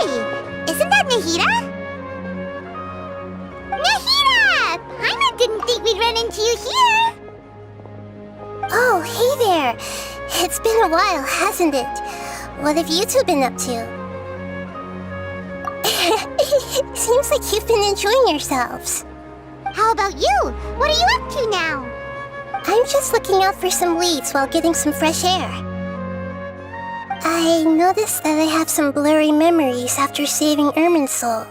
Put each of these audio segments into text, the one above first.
Hey, isn't that Nahida? Nahida! Paimon didn't think we'd run into you here. Oh, hey there. It's been a while, hasn't it? What have you two been up to? Seems like you've been enjoying yourselves. How about you? What are you up to now? I'm just looking out for some weeds while getting some fresh air. I noticed that I have some blurry memories after saving Ermin's soul.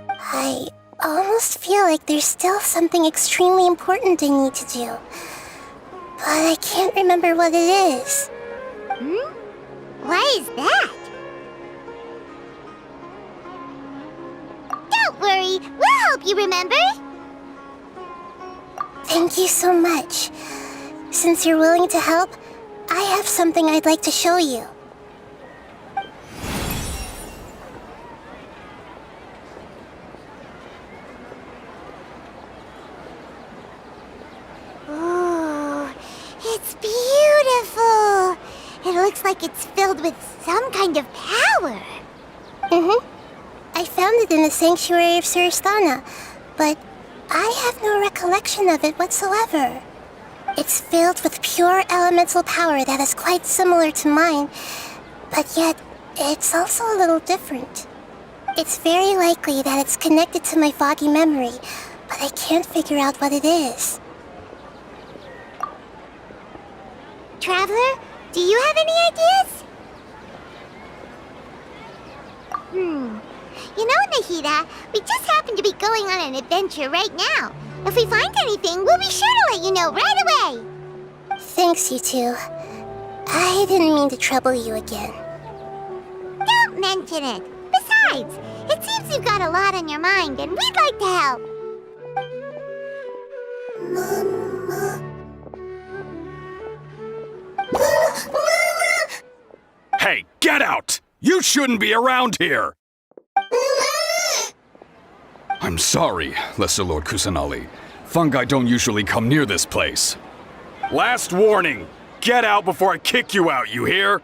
I almost feel like there's still something extremely important I need to do. But I can't remember what it is. Why is that? Don't worry, we'll help you remember. Thank you so much. Since you're willing to help, I have something I'd like to show you. Oh, it's beautiful. It looks like it's filled with some kind of power. I found it in the sanctuary of Suristana, but I have no recollection of it whatsoever. It's filled with pure elemental power that is quite similar to mine, but yet it's also a little different. It's very likely that it's connected to my foggy memory, but I can't figure out what it is. Traveler, do you have any ideas? You know, Nahida, we just happen to be going on an adventure right now. If we find anything, we'll be sure to let you know right away. Thanks, you two. I didn't mean to trouble you again. Don't mention it. Besides, it seems you've got a lot on your mind, and we'd like to help. Hey, get out! You shouldn't be around here! I'm sorry, Lesser Lord Kusanali. Fungi don't usually come near this place. Last warning! Get out before I kick you out, you hear?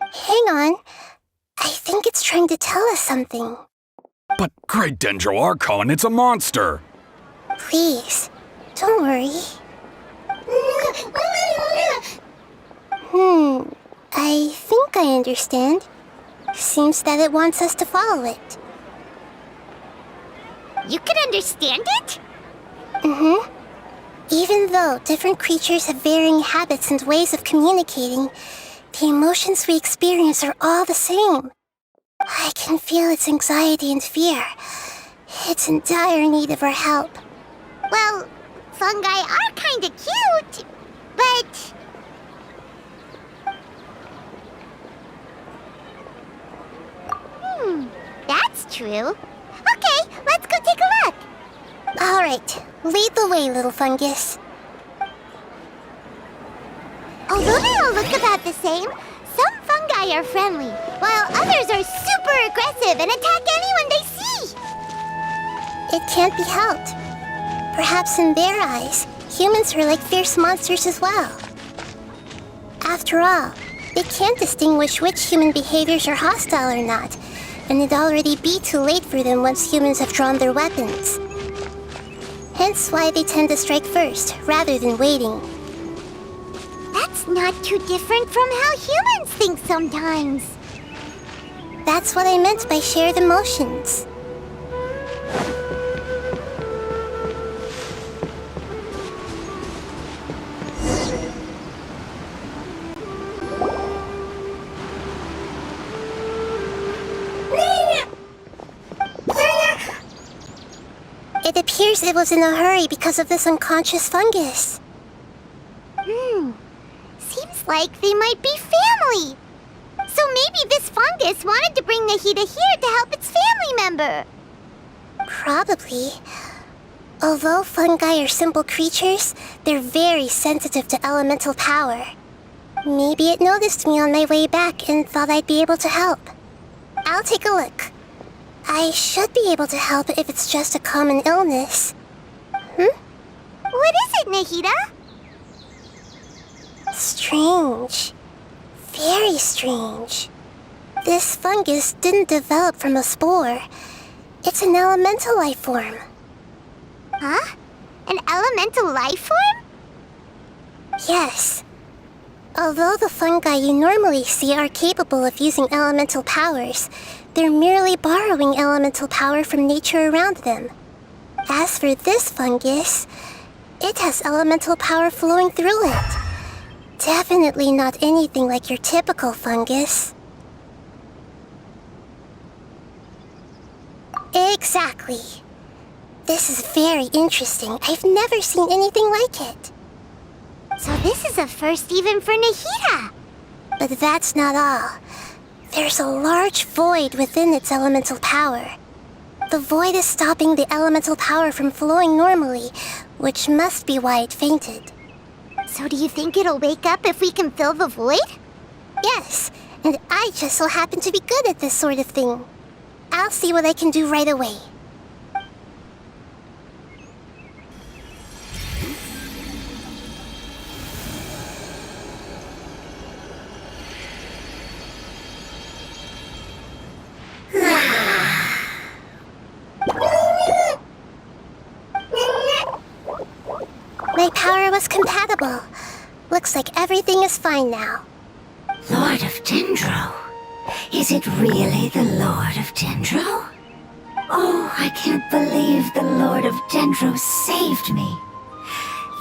Hang on. I think it's trying to tell us something. But Great Dendro Archon, it's a monster! Please, don't worry. I think I understand. Seems that it wants us to follow it. You can understand it? Even though different creatures have varying habits and ways of communicating, the emotions we experience are all the same. I can feel its anxiety and fear. It's in dire need of our help. Well, fungi are kinda cute, but... that's true. Okay, let's go take a look. All right, lead the way, little fungus. Although they all look about the same, some fungi are friendly, while others are super aggressive and attack anyone they see. It can't be helped. Perhaps in their eyes, humans are like fierce monsters as well. After all, they can't distinguish which human behaviors are hostile or not, and it'd already be too late for them once humans have drawn their weapons. Hence why they tend to strike first, rather than waiting. That's not too different from how humans think sometimes. That's what I meant by shared emotions. It appears it was in a hurry because of this unconscious fungus. Seems like they might be family. So maybe this fungus wanted to bring Nahida here to help its family member. Probably. Although fungi are simple creatures, they're very sensitive to elemental power. Maybe it noticed me on my way back and thought I'd be able to help. I'll take a look. I should be able to help if it's just a common illness. What is it, Nahida? Strange. Very strange. This fungus didn't develop from a spore. It's an elemental life form. Huh? An elemental life form? Yes. Although the fungi you normally see are capable of using elemental powers, they're merely borrowing elemental power from nature around them. As for this fungus, it has elemental power flowing through it. Definitely not anything like your typical fungus. Exactly. This is very interesting. I've never seen anything like it. So this is a first even for Nahida. But that's not all. There's a large void within its elemental power. The void is stopping the elemental power from flowing normally, which must be why it fainted. So do you think it'll wake up if we can fill the void? Yes, and I just so happen to be good at this sort of thing. I'll see what I can do right away. My power was compatible. Looks like everything is fine now. Lord of Dendro? Is it really the Lord of Dendro? Oh, I can't believe the Lord of Dendro saved me.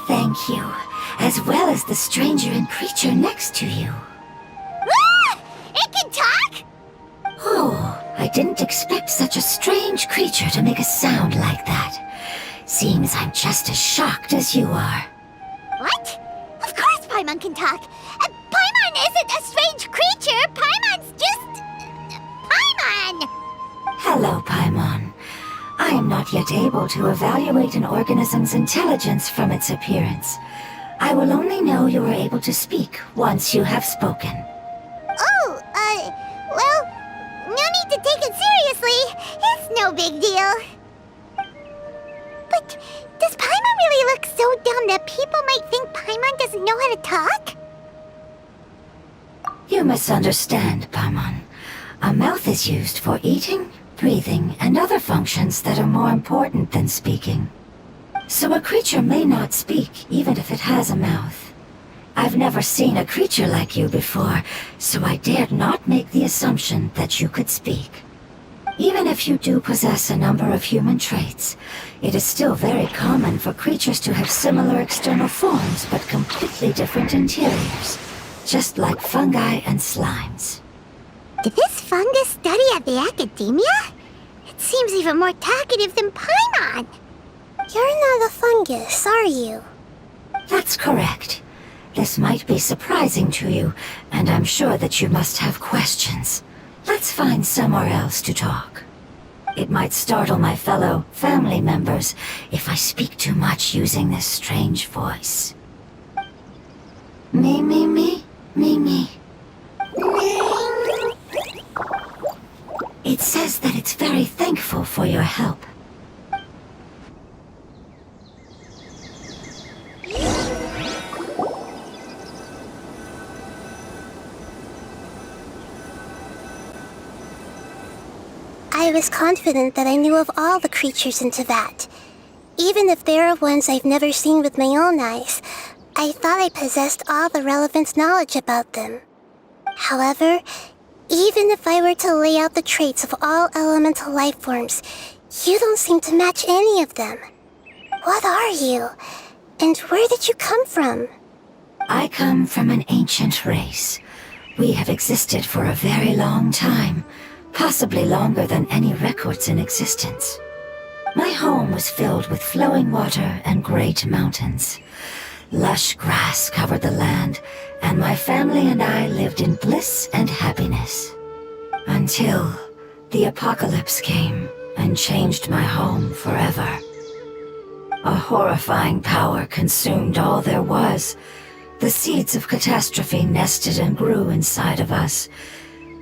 Thank you, as well as the stranger and creature next to you. Ah! It can talk? Oh, I didn't expect such a strange creature to make a sound like that. Seems I'm just as shocked as you are. What? Of course Paimon can talk. Paimon isn't a strange creature. Paimon's just... Paimon! Hello, Paimon. I am not yet able to evaluate an organism's intelligence from its appearance. I will only know you are able to speak once you have spoken. Oh, well, no need to take it seriously. It's no big deal. But does Paimon really look so dumb that people might think Paimon doesn't know how to talk? You misunderstand, Paimon. A mouth is used for eating, breathing, and other functions that are more important than speaking. So a creature may not speak, even if it has a mouth. I've never seen a creature like you before, so I dared not make the assumption that you could speak. Even if you do possess a number of human traits, it is still very common for creatures to have similar external forms but completely different interiors, just like fungi and slimes. Did this fungus study at the academia? It seems even more talkative than Paimon. You're not a fungus, are you? That's correct. This might be surprising to you, and I'm sure that you must have questions. Let's find somewhere else to talk. It might startle my fellow family members if I speak too much using this strange voice. Me, me, me, me, me. It says that it's very thankful for your help. I was confident that I knew of all the creatures in Teyvat. Even if there are ones I've never seen with my own eyes, I thought I possessed all the relevant knowledge about them. However, even if I were to lay out the traits of all elemental life forms, you don't seem to match any of them. What are you? And where did you come from? I come from an ancient race. We have existed for a very long time, possibly longer than any records in existence. My home was filled with flowing water and great mountains. Lush grass covered the land, and my family and I lived in bliss and happiness. Until the apocalypse came and changed my home forever. A horrifying power consumed all there was. The seeds of catastrophe nested and grew inside of us,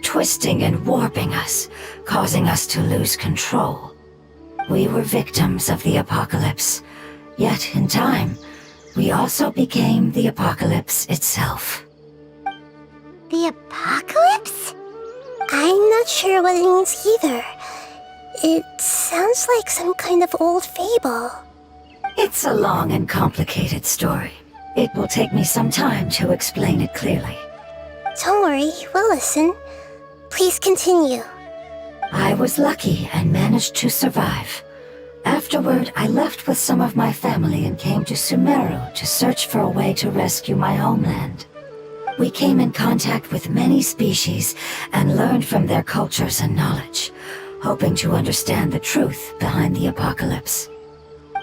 twisting and warping us, causing us to lose control. We were victims of the apocalypse, yet in time, we also became the apocalypse itself. The apocalypse? I I'm not sure what it means either. It sounds like some kind of old fable. It's a long and complicated story. It will take me some time to explain it clearly. Don't worry, we'll listen. Please continue. I was lucky and managed to survive. Afterward, I left with some of my family and came to Sumeru to search for a way to rescue my homeland. We came in contact with many species and learned from their cultures and knowledge, hoping to understand the truth behind the apocalypse.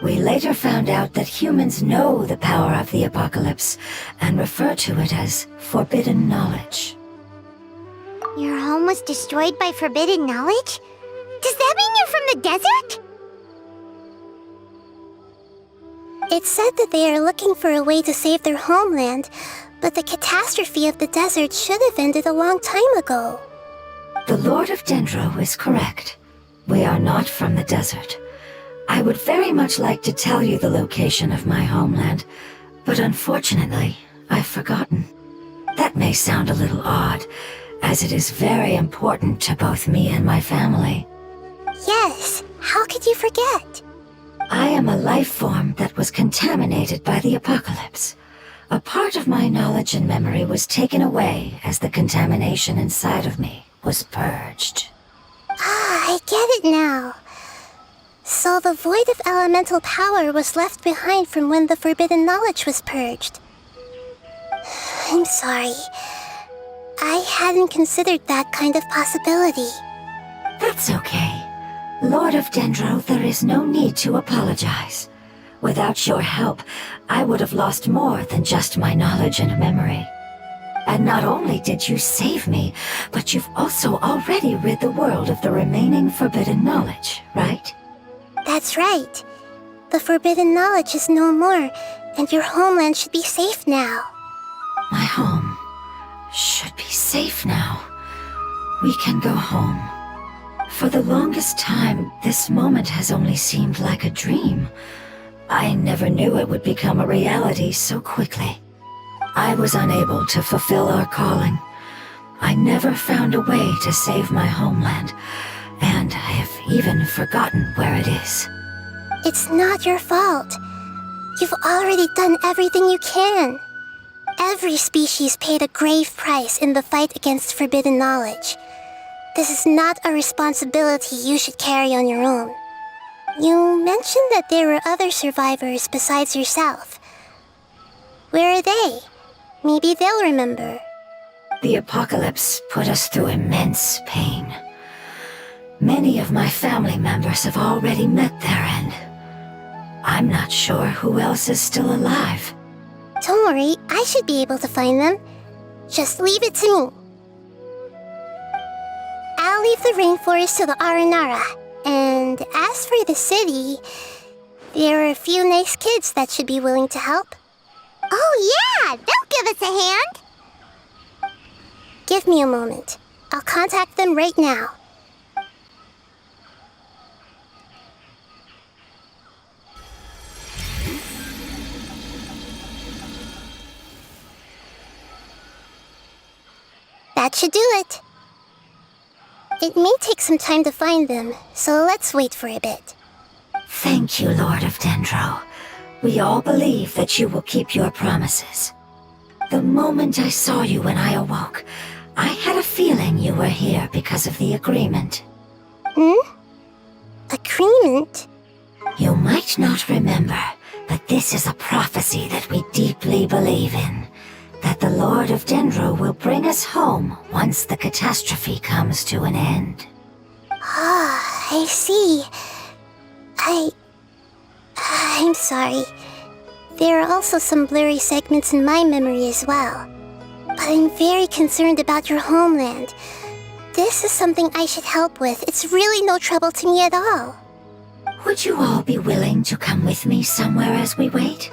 We later found out that humans know the power of the apocalypse and refer to it as forbidden knowledge. Your home was destroyed by forbidden knowledge? Does that mean you're from the desert? It's said that they are looking for a way to save their homeland, but the catastrophe of the desert should have ended a long time ago. The Lord of Dendro is correct. We are not from the desert. I would very much like to tell you the location of my homeland, but unfortunately, I've forgotten. That may sound a little odd, as it is very important to both me and my family. Yes, how could you forget? I am a life form that was contaminated by the apocalypse. A part of my knowledge and memory was taken away as the contamination inside of me was purged. Ah, I get it now. So the void of elemental power was left behind from when the forbidden knowledge was purged. I'm sorry. I hadn't considered that kind of possibility. That's okay. Lord of Dendro, there is no need to apologize. Without your help, I would have lost more than just my knowledge and memory. And not only did you save me, but you've also already rid the world of the remaining forbidden knowledge, right? That's right. The forbidden knowledge is no more, and your homeland should be safe now. My home should be safe now. We can go home. For the longest time, this moment has only seemed like a dream. I never knew it would become a reality so quickly. I was unable to fulfill our calling. I never found a way to save my homeland, and I have even forgotten where it is. It's not your fault. You've already done everything you can. Every species paid a grave price in the fight against forbidden knowledge. This is not a responsibility you should carry on your own. You mentioned that there were other survivors besides yourself. Where are they? Maybe they'll remember. The apocalypse put us through immense pain. Many of my family members have already met their end. I'm not sure who else is still alive. Don't worry, I should be able to find them. Just leave it to me. I'll leave the rainforest to the Aranara. And as for the city, there are a few nice kids that should be willing to help. Oh yeah, they'll give us a hand. Give me a moment. I'll contact them right now. That should do it. It may take some time to find them, so let's wait for a bit. Thank you, Lord of Dendro. We all believe that you will keep your promises. The moment I saw you when I awoke, I had a feeling you were here because of the agreement. Agreement? You might not remember, but this is a prophecy that we deeply believe in. That the Lord of Dendro will bring us home once the catastrophe comes to an end. Ah, I see. I'm sorry. There are also some blurry segments in my memory as well. But I'm very concerned about your homeland. This is something I should help with. It's really no trouble to me at all. Would you all be willing to come with me somewhere as we wait?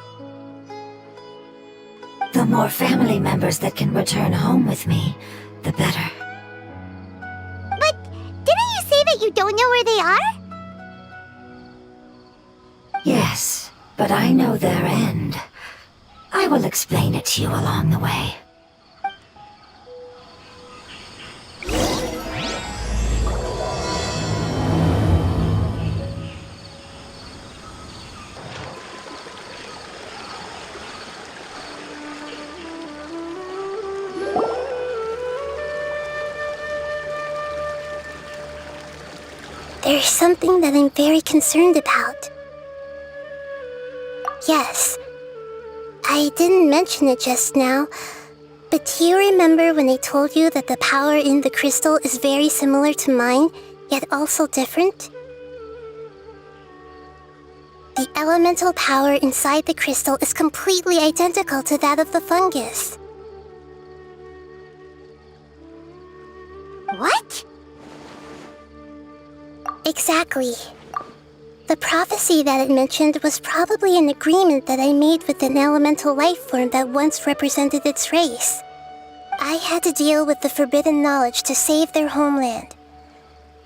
The more family members that can return home with me, the better. But didn't you say that you don't know where they are? Yes, but I know their end. I will explain it to you along the way. There's something that I'm very concerned about. Yes, I didn't mention it just now, but do you remember when I told you that the power in the crystal is very similar to mine, yet also different? The elemental power inside the crystal is completely identical to that of the fungus. What? Exactly. The prophecy that it mentioned was probably an agreement that I made with an elemental life form that once represented its race. I had to deal with the forbidden knowledge to save their homeland.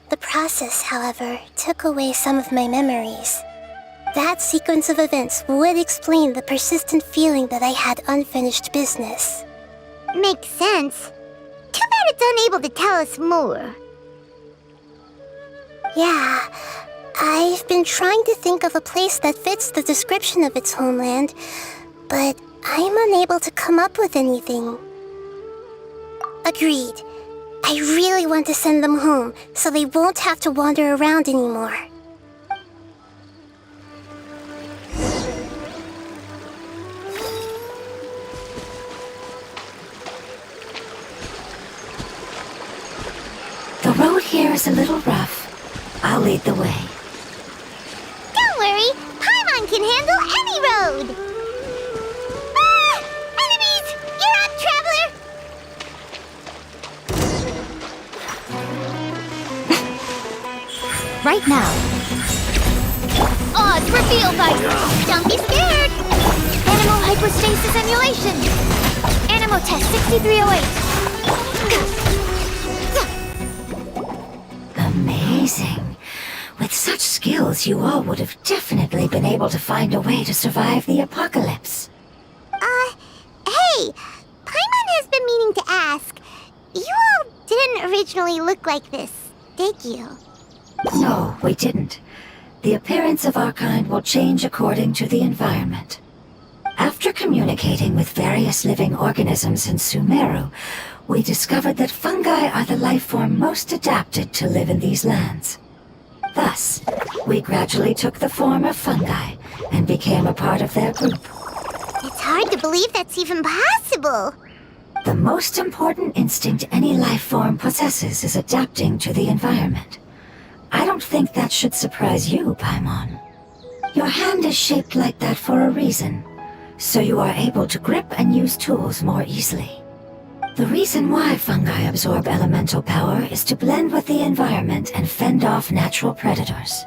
The process, however, took away some of my memories. That sequence of events would explain the persistent feeling that I had unfinished business. Makes sense. Too bad it's unable to tell us more. Yeah, I've been trying to think of a place that fits the description of its homeland, but I'm unable to come up with anything. Agreed. I really want to send them home, so they won't have to wander around anymore. The road here is a little rough. I'll lead the way. Don't worry, Paimon can handle any road! Ah! Enemies! You're up, traveler! Right now. Odds reveal by... Don't be scared! Animal hypostasis emulation. Animo test 6308. Amazing. With such skills, you all would have definitely been able to find a way to survive the apocalypse. Hey! Paimon has been meaning to ask. You all didn't originally look like this, did you? No, we didn't. The appearance of our kind will change according to the environment. After communicating with various living organisms in Sumeru, we discovered that fungi are the life form most adapted to live in these lands. Thus, we gradually took the form of fungi and became a part of their group. It's hard to believe that's even possible. The most important instinct any life form possesses is adapting to the environment. I don't think that should surprise you, Paimon. Your hand is shaped like that for a reason, so you are able to grip and use tools more easily. The reason why fungi absorb elemental power is to blend with the environment and fend off natural predators.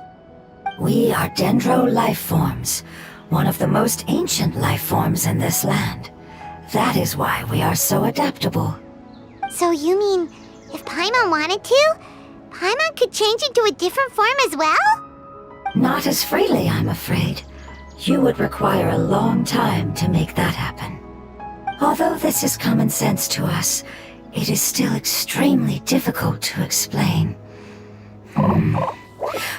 We are dendro life forms, one of the most ancient life forms in this land. That is why we are so adaptable. So you mean, if Paimon wanted to, Paimon could change into a different form as well? Not as freely, I'm afraid. You would require a long time to make that happen. Although this is common sense to us, it is still extremely difficult to explain.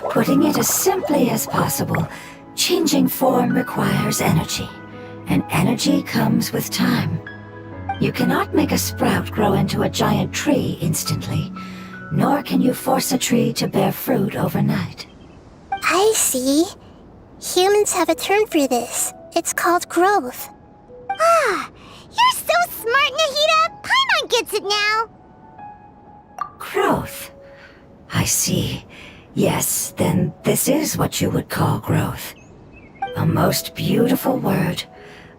Putting it as simply as possible, changing form requires energy, and energy comes with time. You cannot make a sprout grow into a giant tree instantly, nor can you force a tree to bear fruit overnight. I see. Humans have a term for this. It's called growth. Ah, you're so smart, Nahida! Paimon gets it now! Growth. I see. Yes, then this is what you would call growth. A most beautiful word.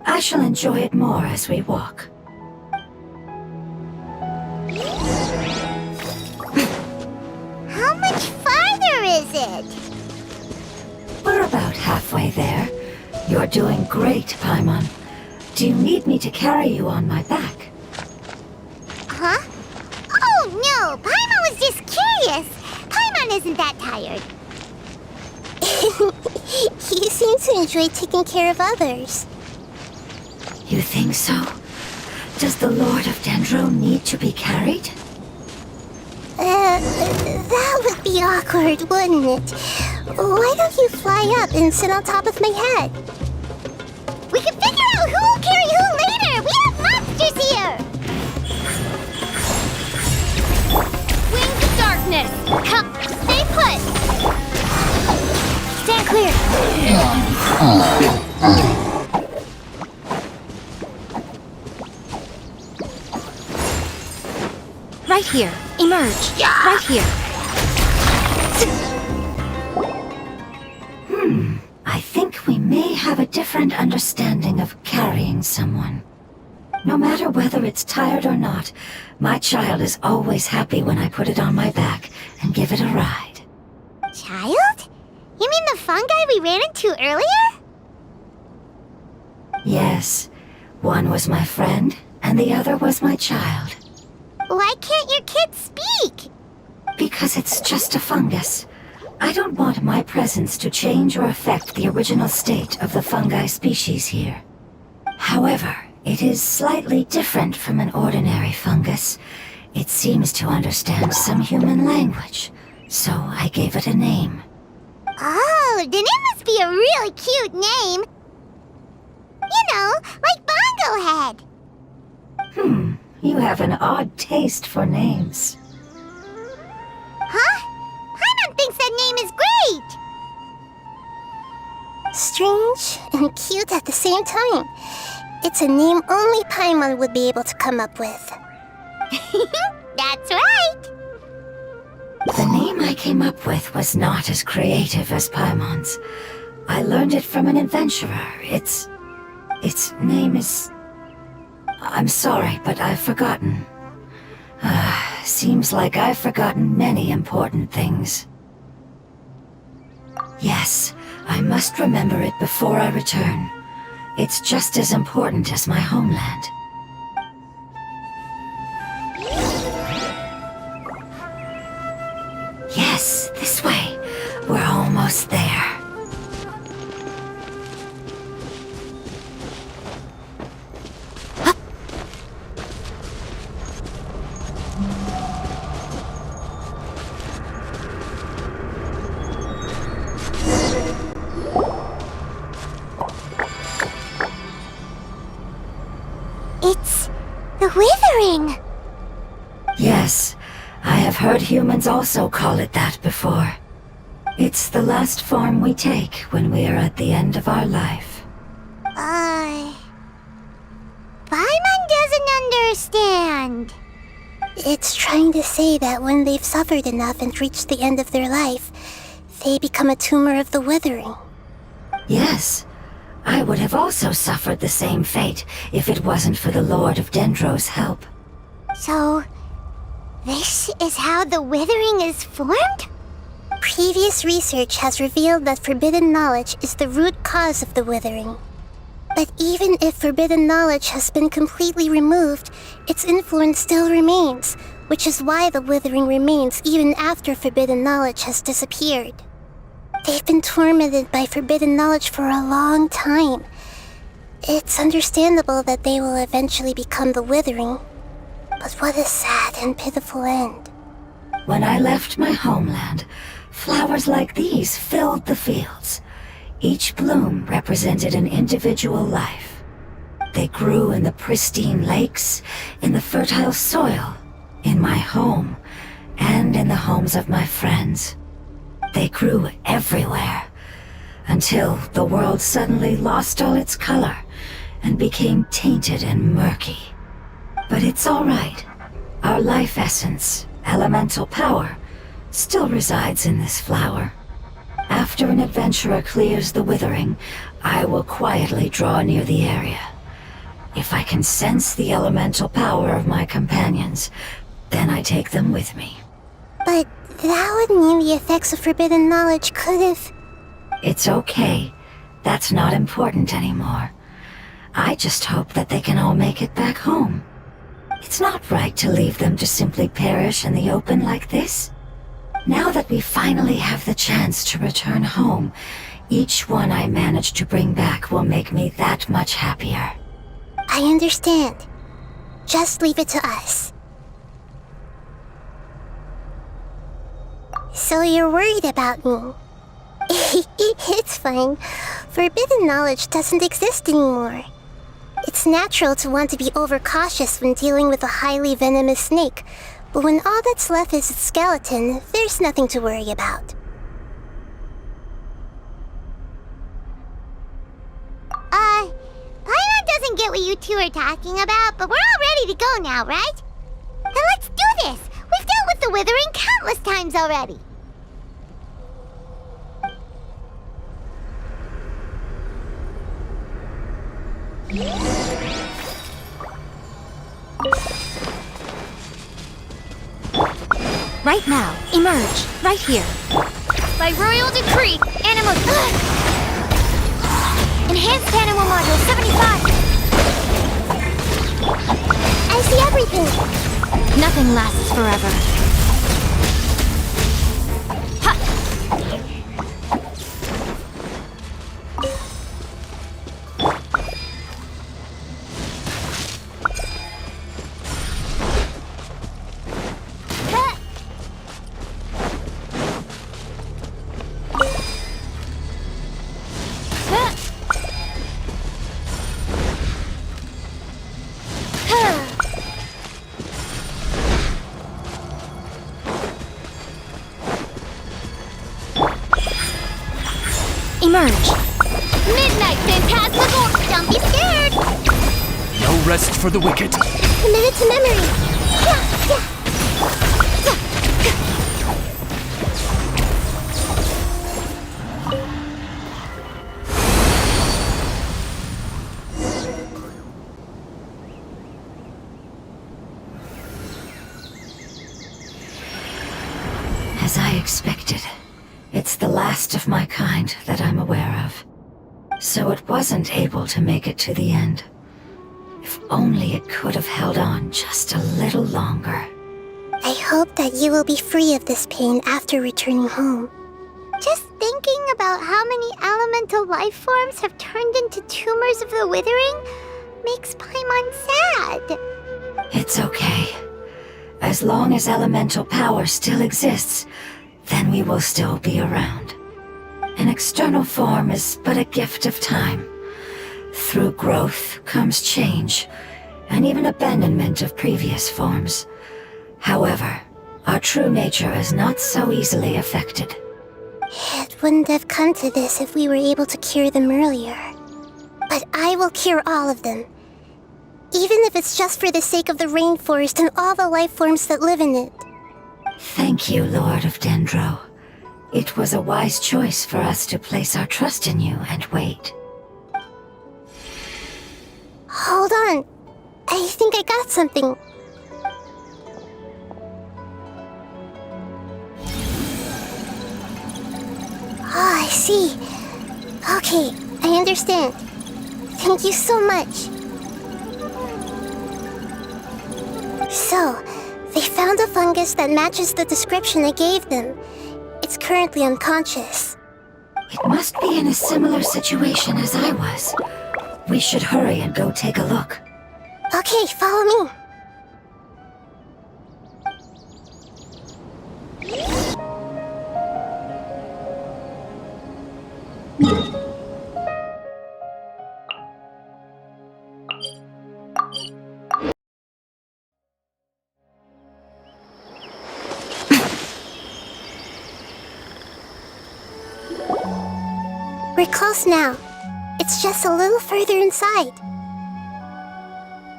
I shall enjoy it more as we walk. How much farther is it? We're about halfway there. You're doing great, Paimon. Do you need me to carry you on my back? Huh? Oh, no! Paimon was just curious! Paimon isn't that tired. You seem to enjoy taking care of others. You think so? Does the Lord of Dendro need to be carried? That would be awkward, wouldn't it? Why don't you fly up and sit on top of my head? We can figure out who will carry who later! We have monsters here! Wings of darkness. Come, stay put. Right here. Emerge. Right here. I think we may have a different understanding of carrying someone. No matter whether it's tired or not, my child is always happy when I put it on my back and give it a ride. Child? You mean the fungi we ran into earlier? Yes, one was my friend, and the other was my child. Why can't your kid speak? Because it's just a fungus. I don't want my presence to change or affect the original state of the fungi species here. However, it is slightly different from an ordinary fungus. It seems to understand some human language, so I gave it a name. Oh, then it must be a really cute name. You know, like Bongo Head. You have an odd taste for names. Huh? Paimon thinks that name is great. Strange and cute at the same time. It's a name only Paimon would be able to come up with. That's right. The name I came up with was not as creative as Paimon's. I learned it from an adventurer. Its name is... I'm sorry, but I've forgotten. Seems like I've forgotten many important things. Yes, I must remember it before I return. It's just as important as my homeland. Yes, this way. We're almost there. It's the Withering. Yes, I have heard humans also call it that before. It's the last form we take when we are at the end of our life. Paimon doesn't understand. It's trying to say that when they've suffered enough and reached the end of their life, they become a tumor of the Withering. Yes, I would have also suffered the same fate if it wasn't for the Lord of Dendro's help. So, this is how the Withering is formed? Previous research has revealed that forbidden knowledge is the root cause of the Withering. But even if forbidden knowledge has been completely removed, its influence still remains, which is why the Withering remains even after forbidden knowledge has disappeared. They've been tormented by forbidden knowledge for a long time. It's understandable that they will eventually become the Withering. But what a sad and pitiful end. When I left my homeland, flowers like these filled the fields. Each bloom represented an individual life. They grew in the pristine lakes, in the fertile soil, in my home, and in the homes of my friends. They grew everywhere, until the world suddenly lost all its color and became tainted and murky. But it's all right. Our life essence, elemental power, still resides in this flower. After an adventurer clears the Withering, I will quietly draw near the area. If I can sense the elemental power of my companions, then I take them with me. But that would mean the effects of forbidden knowledge could have... It's okay. That's not important anymore. I just hope that they can all make it back home. It's not right to leave them to simply perish in the open like this. Now that we finally have the chance to return home, each one I manage to bring back will make me that much happier. I understand. Just leave it to us. So you're worried about me? It's fine. Forbidden knowledge doesn't exist anymore. It's natural to want to be overcautious when dealing with a highly venomous snake, but when all that's left is its skeleton, there's nothing to worry about. Paimon doesn't get what you two are talking about, but we're all ready to go now, right? Then let's do this! fought the Withering countless times already. Right now. Emerge. Right here. By royal decree, animal... Enhanced animal module 75. I see everything. Nothing lasts forever. Emerge. Midnight Phantasmagoria! Don't be scared! No rest for the wicked. Committed to memory. Yeah. As I expected, it's the last of my kind that I'm aware of. So it wasn't able to make it to the end. If only it could have held on just a little longer. I hope that you will be free of this pain after returning home. Just thinking about how many elemental life forms have turned into tumors of the Withering makes Paimon sad. It's okay. As long as elemental power still exists, then we will still be around. An external form is but a gift of time. Through growth comes change, and even abandonment of previous forms. However, our true nature is not so easily affected. It wouldn't have come to this if we were able to cure them earlier. But I will cure all of them. Even if it's just for the sake of the rainforest and all the life forms that live in it. Thank you, Lord of Dendro. It was a wise choice for us to place our trust in you and wait. Hold on. I think I got something. Oh, I see. Okay, I understand. Thank you so much. So, they found a fungus that matches the description I gave them. It's currently unconscious. It must be in a similar situation as I was. We should hurry and go take a look. Okay, follow me. We're close now. It's just a little further inside.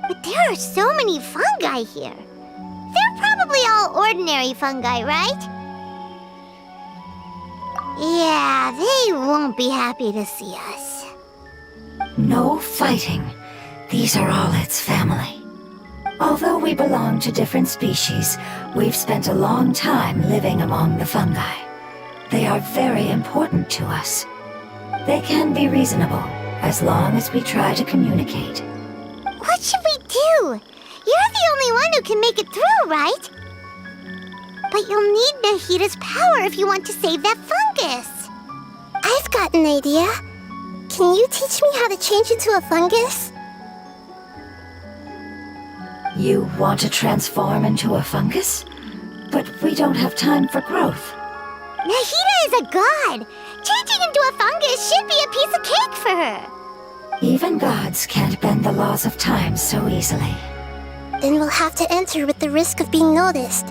But there are so many fungi here. They're probably all ordinary fungi, right? Yeah, they won't be happy to see us. No fighting. These are all its family. Although we belong to different species, we've spent a long time living among the fungi. They are very important to us. They can be reasonable, as long as we try to communicate. What should we do? You're the only one who can make it through, right? But you'll need Nahida's power if you want to save that fungus. I've got an idea. Can you teach me how to change into a fungus? You want to transform into a fungus? But we don't have time for growth. Nahida is a god. Changing into a fungus should be a piece of cake for her. Even gods can't bend the laws of time so easily. Then we'll have to enter with the risk of being noticed.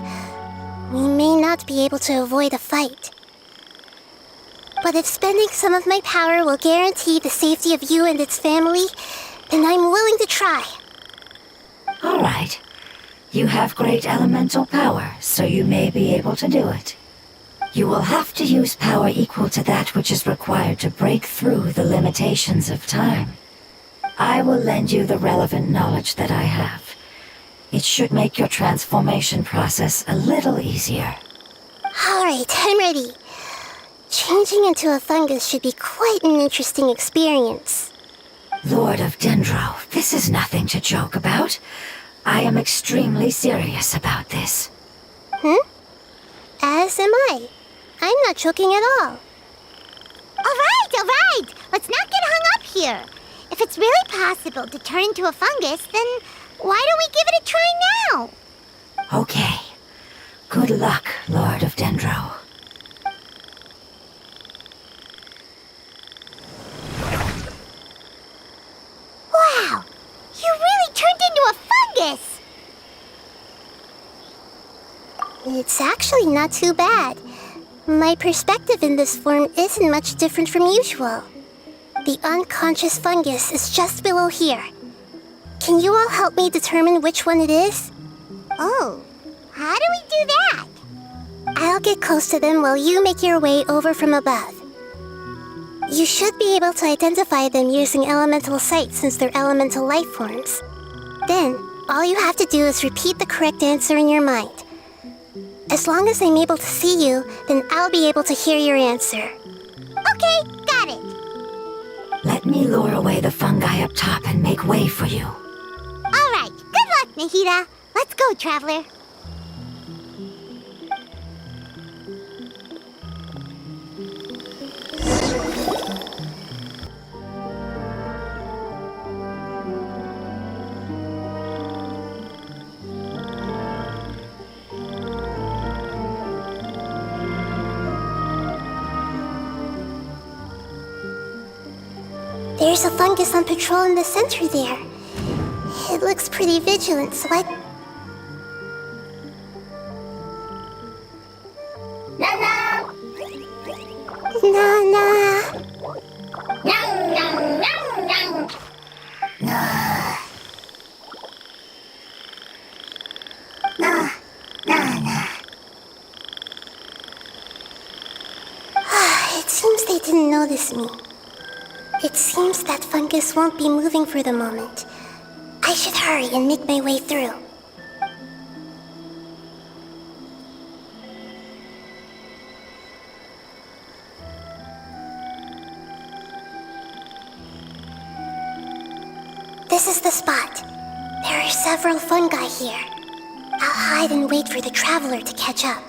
We may not be able to avoid a fight. But if spending some of my power will guarantee the safety of you and its family, then I'm willing to try. All right. You have great elemental power, so you may be able to do it. You will have to use power equal to that which is required to break through the limitations of time. I will lend you the relevant knowledge that I have. It should make your transformation process a little easier. Alright, I'm ready. Changing into a fungus should be quite an interesting experience. Lord of Dendro, this is nothing to joke about. I am extremely serious about this. As am I. I'm not joking at all. All right. Let's not get hung up here. If it's really possible to turn into a fungus, then why don't we give it a try now? Okay. Good luck, Lord of Dendro. Wow! You really turned into a fungus! It's actually not too bad. My perspective in this form isn't much different from usual. The unconscious fungus is just below here. Can you all help me determine which one it is? Oh, how do we do that? I'll get close to them while you make your way over from above. You should be able to identify them using elemental sight since they're elemental life forms. Then, all you have to do is repeat the correct answer in your mind. As long as I'm able to see you, then I'll be able to hear your answer. Okay, got it. Let me lure away the fungi up top and make way for you. All right, good luck, Nahida. Let's go, Traveler. There's a fungus on patrol in the center there. It looks pretty vigilant, so I... It seems they didn't notice me. It seems that fungus won't be moving for the moment. I should hurry and make my way through. This is the spot. There are several fungi here. I'll hide and wait for the traveler to catch up.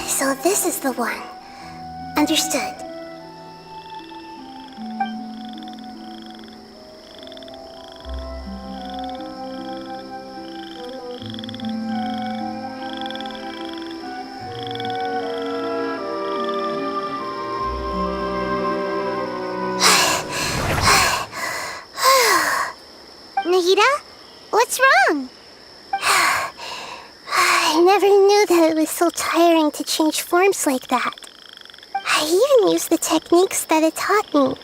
So this is the one. Understood. Nahida, what's wrong? I never knew that it was so tiring to change forms like that. I even used the techniques that it taught me.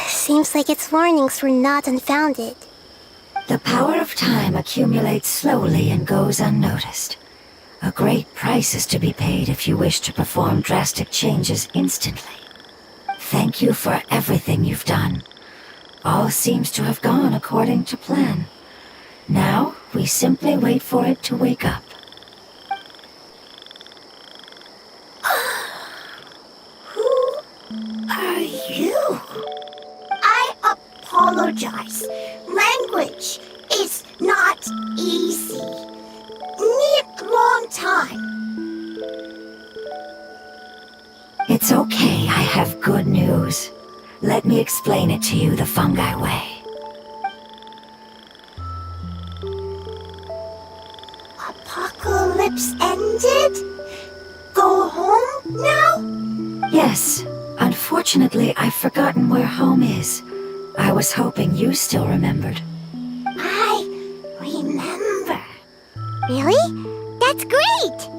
Seems like its warnings were not unfounded. The power of time accumulates slowly and goes unnoticed. A great price is to be paid if you wish to perform drastic changes instantly. Thank you for everything you've done. All seems to have gone according to plan. Now, we simply wait for it to wake up. Who are you? I apologize. Language is not easy. Need long time. It's okay, I have good news. Let me explain it to you the fungi way. Apocalypse ended? now? Yes. Unfortunately, I've forgotten where home is. I was hoping you still remembered. I remember. Really? That's great!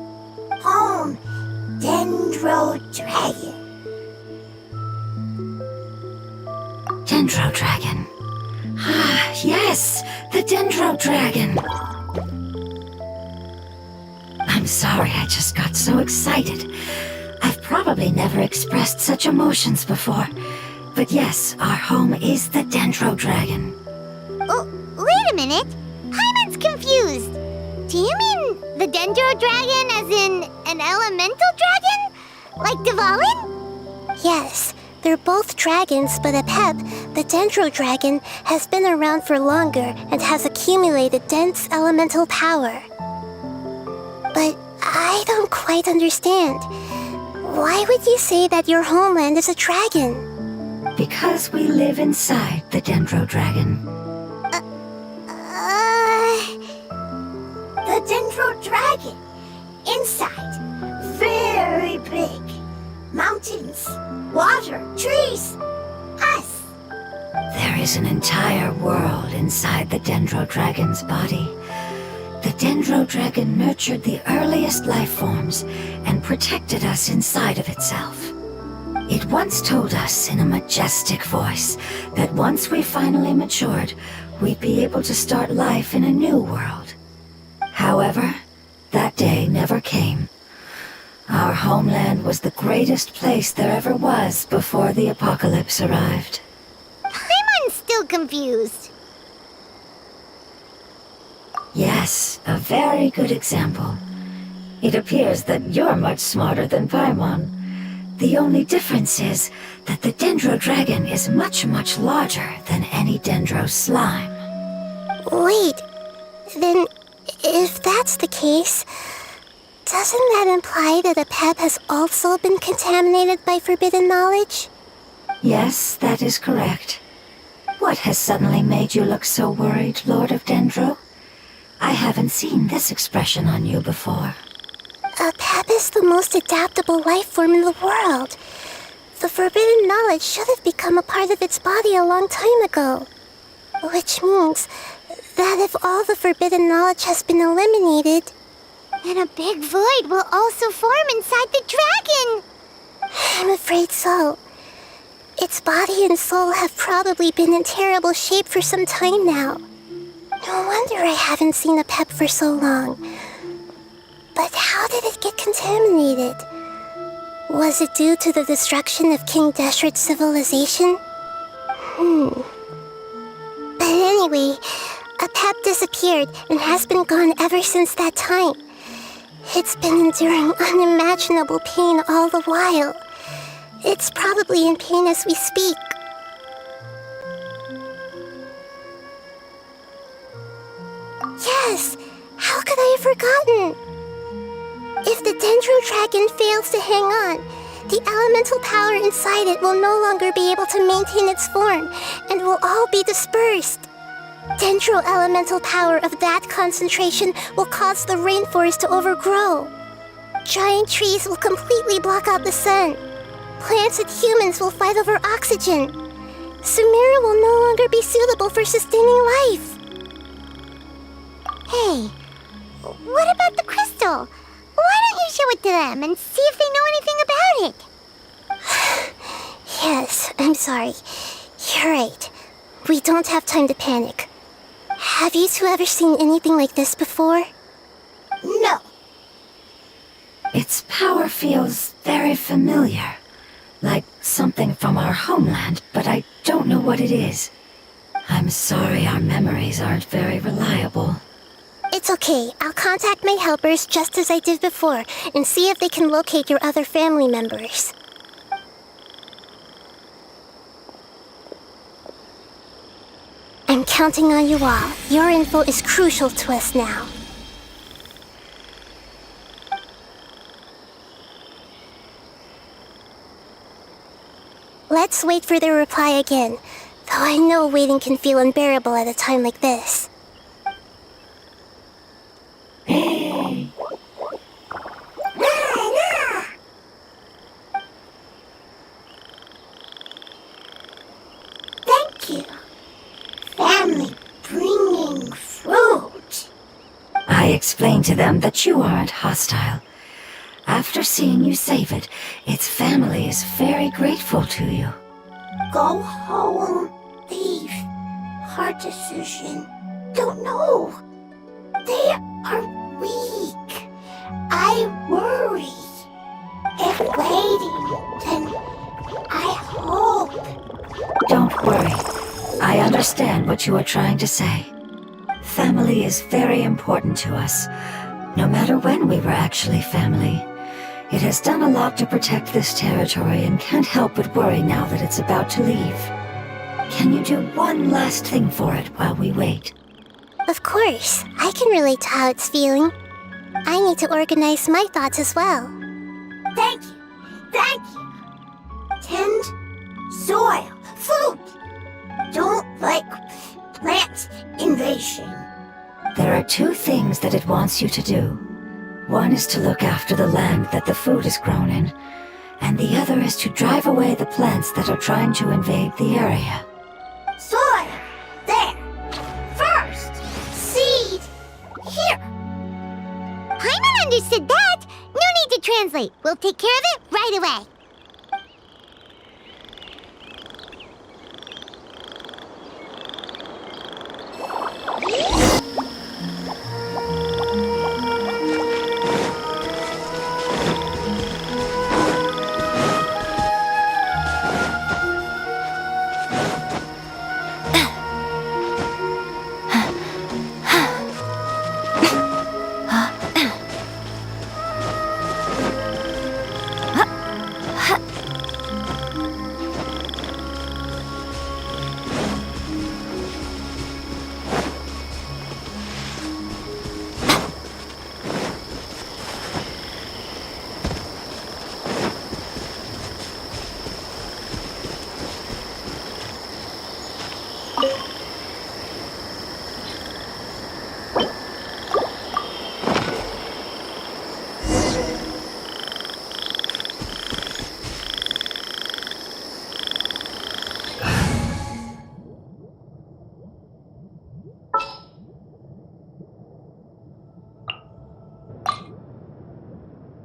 Home, Dendro Dragon. Dendro Dragon. Ah, yes! The Dendro Dragon! I'm sorry, I just got so excited. I've probably never expressed such emotions before. But yes, our home is the Dendro Dragon. Oh, wait a minute. Hyman's confused. Do you mean the Dendro Dragon as in an elemental dragon? Like Dvalin? Yes, they're both dragons, but Apep, the Dendro Dragon, has been around for longer and has accumulated dense elemental power. But I don't quite understand. Why would you say that your homeland is a dragon? Because we live inside the Dendro Dragon. The Dendro Dragon. Inside. Very big. Mountains, water, trees. Us. There is an entire world inside the Dendro Dragon's body. The Dendro Dragon nurtured the earliest life forms and protected us inside of itself. It once told us in a majestic voice that once we finally matured, we'd be able to start life in a new world. However, that day never came. Our homeland was the greatest place there ever was before the apocalypse arrived. Hyman's still confused. Yes, a very good example. It appears that you're much smarter than Paimon. The only difference is that the Dendro Dragon is much, much larger than any Dendro slime. Wait, then if that's the case, doesn't that imply that Apep has also been contaminated by forbidden knowledge? Yes, that is correct. What has suddenly made you look so worried, Lord of Dendro? I haven't seen this expression on you before. Apep is the most adaptable life form in the world. The forbidden knowledge should have become a part of its body a long time ago. Which means that if all the forbidden knowledge has been eliminated, And a big void will also form inside the dragon. I'm afraid so. Its body and soul have probably been in terrible shape for some time now. No wonder I haven't seen Apep for so long. But how did it get contaminated? Was it due to the destruction of King Deshret's civilization? But anyway, Apep disappeared and has been gone ever since that time. It's been enduring unimaginable pain all the while. It's probably in pain as we speak. Yes! How could I have forgotten? If the Dendro Dragon fails to hang on, the elemental power inside it will no longer be able to maintain its form and will all be dispersed. Dendro elemental power of that concentration will cause the rainforest to overgrow. Giant trees will completely block out the sun. Plants and humans will fight over oxygen. Sumeru will no longer be suitable for sustaining life. Hey, what about the crystal? Why don't you show it to them and see if they know anything about it? Yes, I'm sorry. You're right. We don't have time to panic. Have you two ever seen anything like this before? No. Its power feels very familiar. Like something from our homeland, but I don't know what it is. I'm sorry our memories aren't very reliable. It's okay. I'll contact my helpers just as I did before and see if they can locate your other family members. I'm counting on you all. Your info is crucial to us now. Let's wait for their reply again, though I know waiting can feel unbearable at a time like this. I explained to them that you aren't hostile. After seeing you save it, its family is very grateful to you. Go home. Leave. Hard decision. Don't know. They are weak. I worry. If waiting, then I hope. Don't worry. I understand what you are trying to say. Family is very important to us, no matter when we were actually family. It has done a lot to protect this territory and can't help but worry now that it's about to leave. Can you do one last thing for it while we wait? Of course, I can relate to how it's feeling. I need to organize my thoughts as well. Thank you. Thank you. Tend soil. Food. Don't like plant invasion. There are two things that it wants you to do. One is to look after the land that the food is grown in, and the other is to drive away the plants that are trying to invade the area. Soil. There. First. Seed. Here. Paimon understood that. No need to translate. We'll take care of it right away.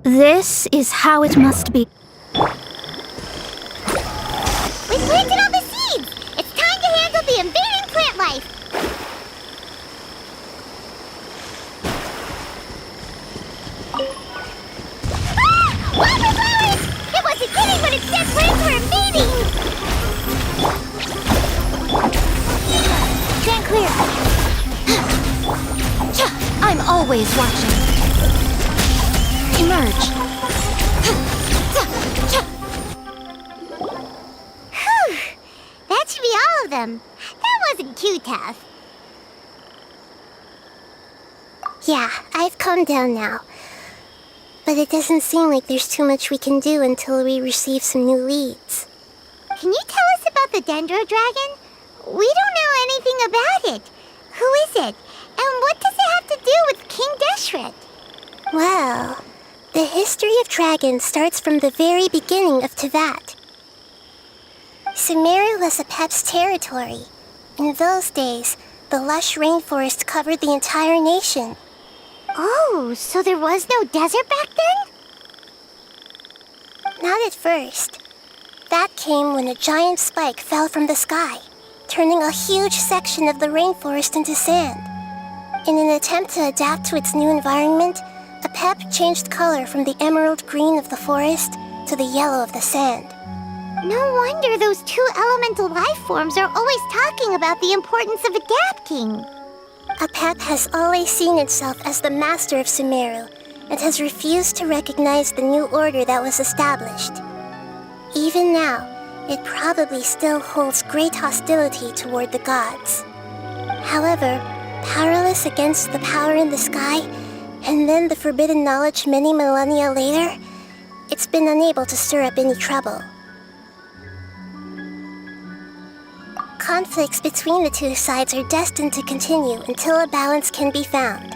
This is how it must be. We planted all the seeds! It's time to handle the invading plant life! Ah! Wildflowers! It wasn't kidding when it said plants were invading! Stand clear. I'm always watching. Emerge. Whew! That should be all of them. That wasn't too tough. Yeah, I've calmed down now. But it doesn't seem like there's too much we can do until we receive some new leads. Can you tell us about the Dendro Dragon? We don't know anything about it. Who is it? And what does it have to do with King Deshret? Well, the history of dragons starts from the very beginning of Tevat. Sumeru was Apep's territory. In those days, the lush rainforest covered the entire nation. Oh, so there was no desert back then? Not at first. That came when a giant spike fell from the sky, turning a huge section of the rainforest into sand. In an attempt to adapt to its new environment, Apep changed color from the emerald green of the forest to the yellow of the sand. No wonder those two elemental life forms are always talking about the importance of adapting. Apep has always seen itself as the master of Sumeru and has refused to recognize the new order that was established. Even now, it probably still holds great hostility toward the gods. However, powerless against the power in the sky, and then the forbidden knowledge many millennia later, it's been unable to stir up any trouble. Conflicts between the two sides are destined to continue until a balance can be found.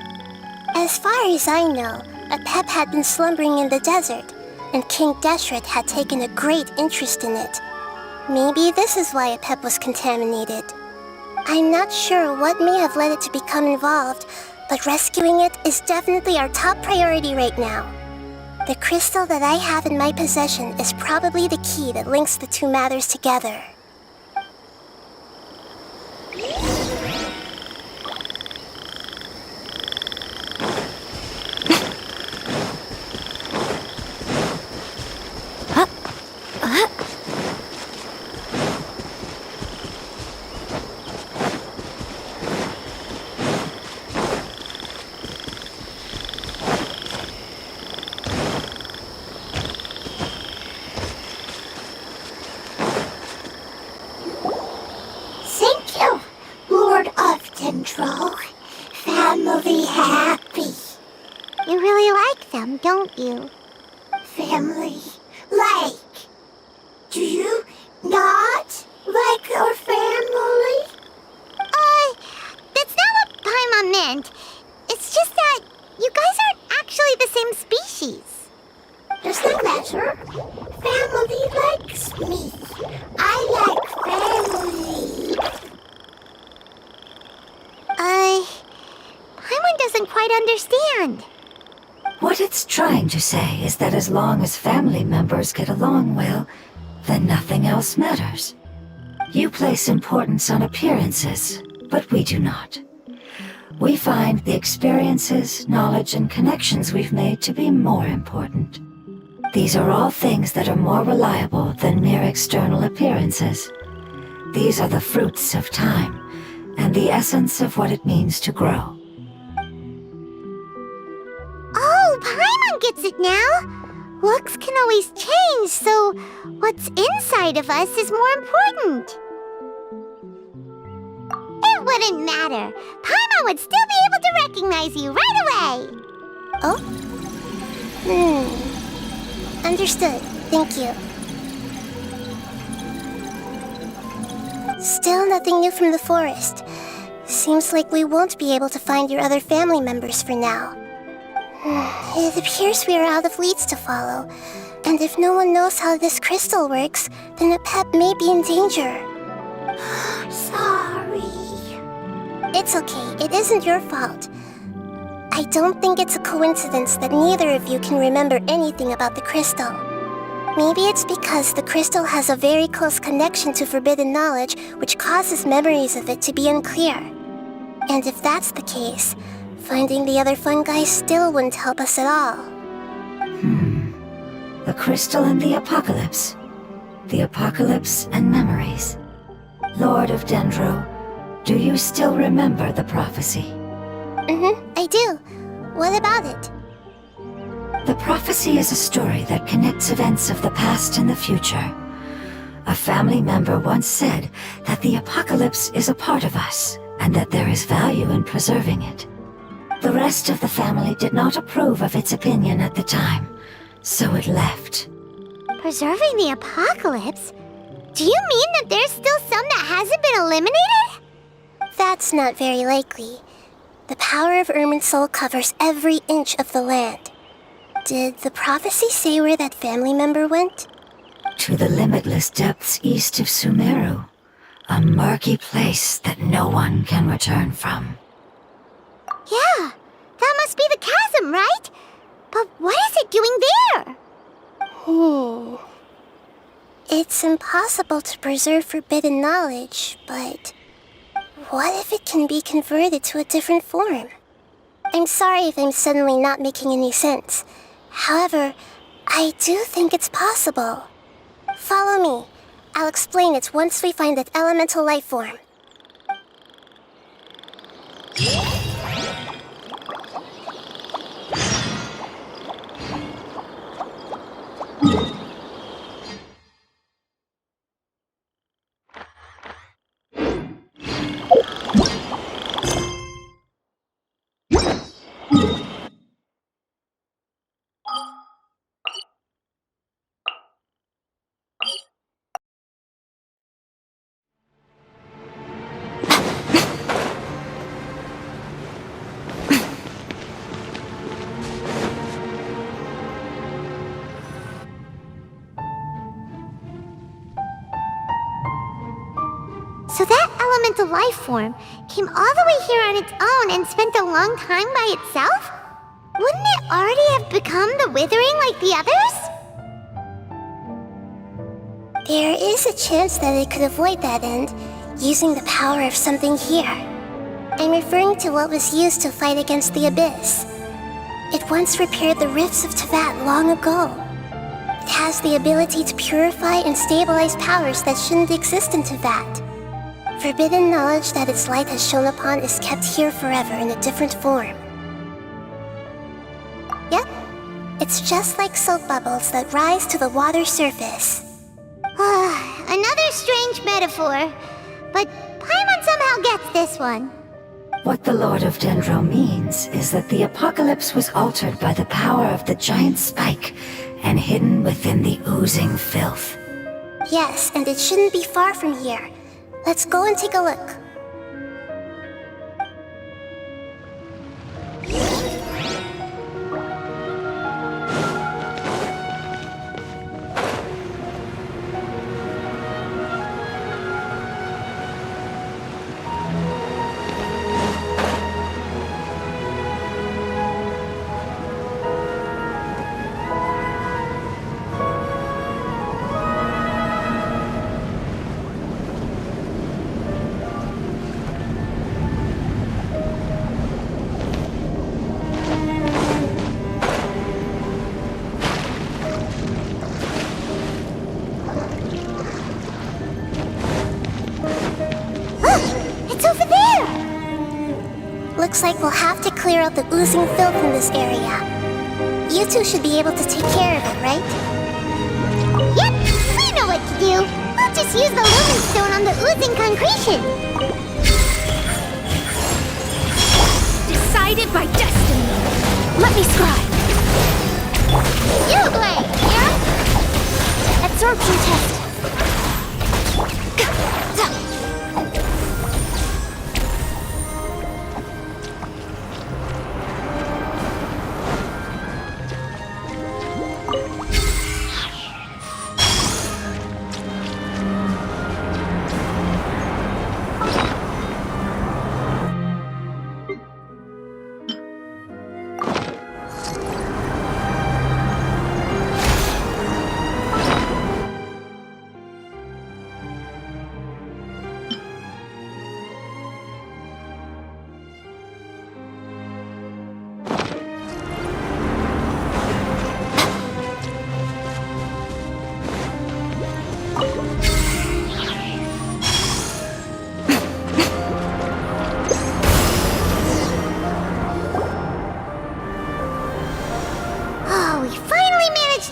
As far as I know, Apep had been slumbering in the desert, and King Deshret had taken a great interest in it. Maybe this is why Apep was contaminated. I'm not sure what may have led it to become involved, but rescuing it is definitely our top priority right now. The crystal that I have in my possession is probably the key that links the two matters together. Thank you, Lord of Dendro. Family happy. You really like them, don't you? Family like. Do you not like your family? That's not what Paimon meant. It's just that you guys aren't actually the same species. Doesn't matter. Family likes me. I like family. Paimon doesn't quite understand. What it's trying to say is that as long as family members get along well, then nothing else matters. You place importance on appearances, but we do not. We find the experiences, knowledge, and connections we've made to be more important. These are all things that are more reliable than mere external appearances. These are the fruits of time, and the essence of what it means to grow. Oh, Paimon gets it now. Looks can always change, so what's inside of us is more important. It wouldn't matter. Paimon would still be able to recognize you right away. Oh? Understood. Thank you. Still nothing new from the forest. Seems like we won't be able to find your other family members for now. It appears we are out of leads to follow, and if no one knows how this crystal works, then a pet may be in danger. Sorry. It's okay, it isn't your fault. I don't think it's a coincidence that neither of you can remember anything about the crystal. Maybe it's because the crystal has a very close connection to forbidden knowledge, which causes memories of it to be unclear. And if that's the case, finding the other fungi still wouldn't help us at all. The crystal and the apocalypse. The apocalypse and memories. Lord of Dendro, do you still remember the prophecy? I do. What about it? The prophecy is a story that connects events of the past and the future. A family member once said that the apocalypse is a part of us, and that there is value in preserving it. The rest of the family did not approve of its opinion at the time, so it left. Preserving the apocalypse? Do you mean that there's still some that hasn't been eliminated? That's not very likely. The power of Irminsul covers every inch of the land. Did the prophecy say where that family member went? To the limitless depths east of Sumeru, a murky place that no one can return from. Yeah, that must be the chasm, right? But what is it doing there? It's impossible to preserve forbidden knowledge, but what if it can be converted to a different form? I'm sorry if I'm suddenly not making any sense. However, I do think it's possible. Follow me. I'll explain it once we find that elemental life form. So that elemental life form came all the way here on its own and spent a long time by itself, wouldn't it already have become the Withering like the others? There is a chance that it could avoid that end, using the power of something here. I'm referring to what was used to fight against the Abyss. It once repaired the rifts of Teyvat long ago. It has the ability to purify and stabilize powers that shouldn't exist in Teyvat. Forbidden knowledge that its light has shone upon is kept here forever in a different form. Yep, it's just like soap bubbles that rise to the water surface. Another strange metaphor, but Paimon somehow gets this one. What the Lord of Dendro means is that the apocalypse was altered by the power of the giant spike and hidden within the oozing filth. Yes, and it shouldn't be far from here. Let's go and take a look. Looks like we'll have to clear out the oozing filth in this area. You two should be able to take care of it, right? Yep, we know what to do. We'll just use the lumen stone on the oozing concretion. Decided by destiny. Let me scribe. You play, yeah? Absorption test.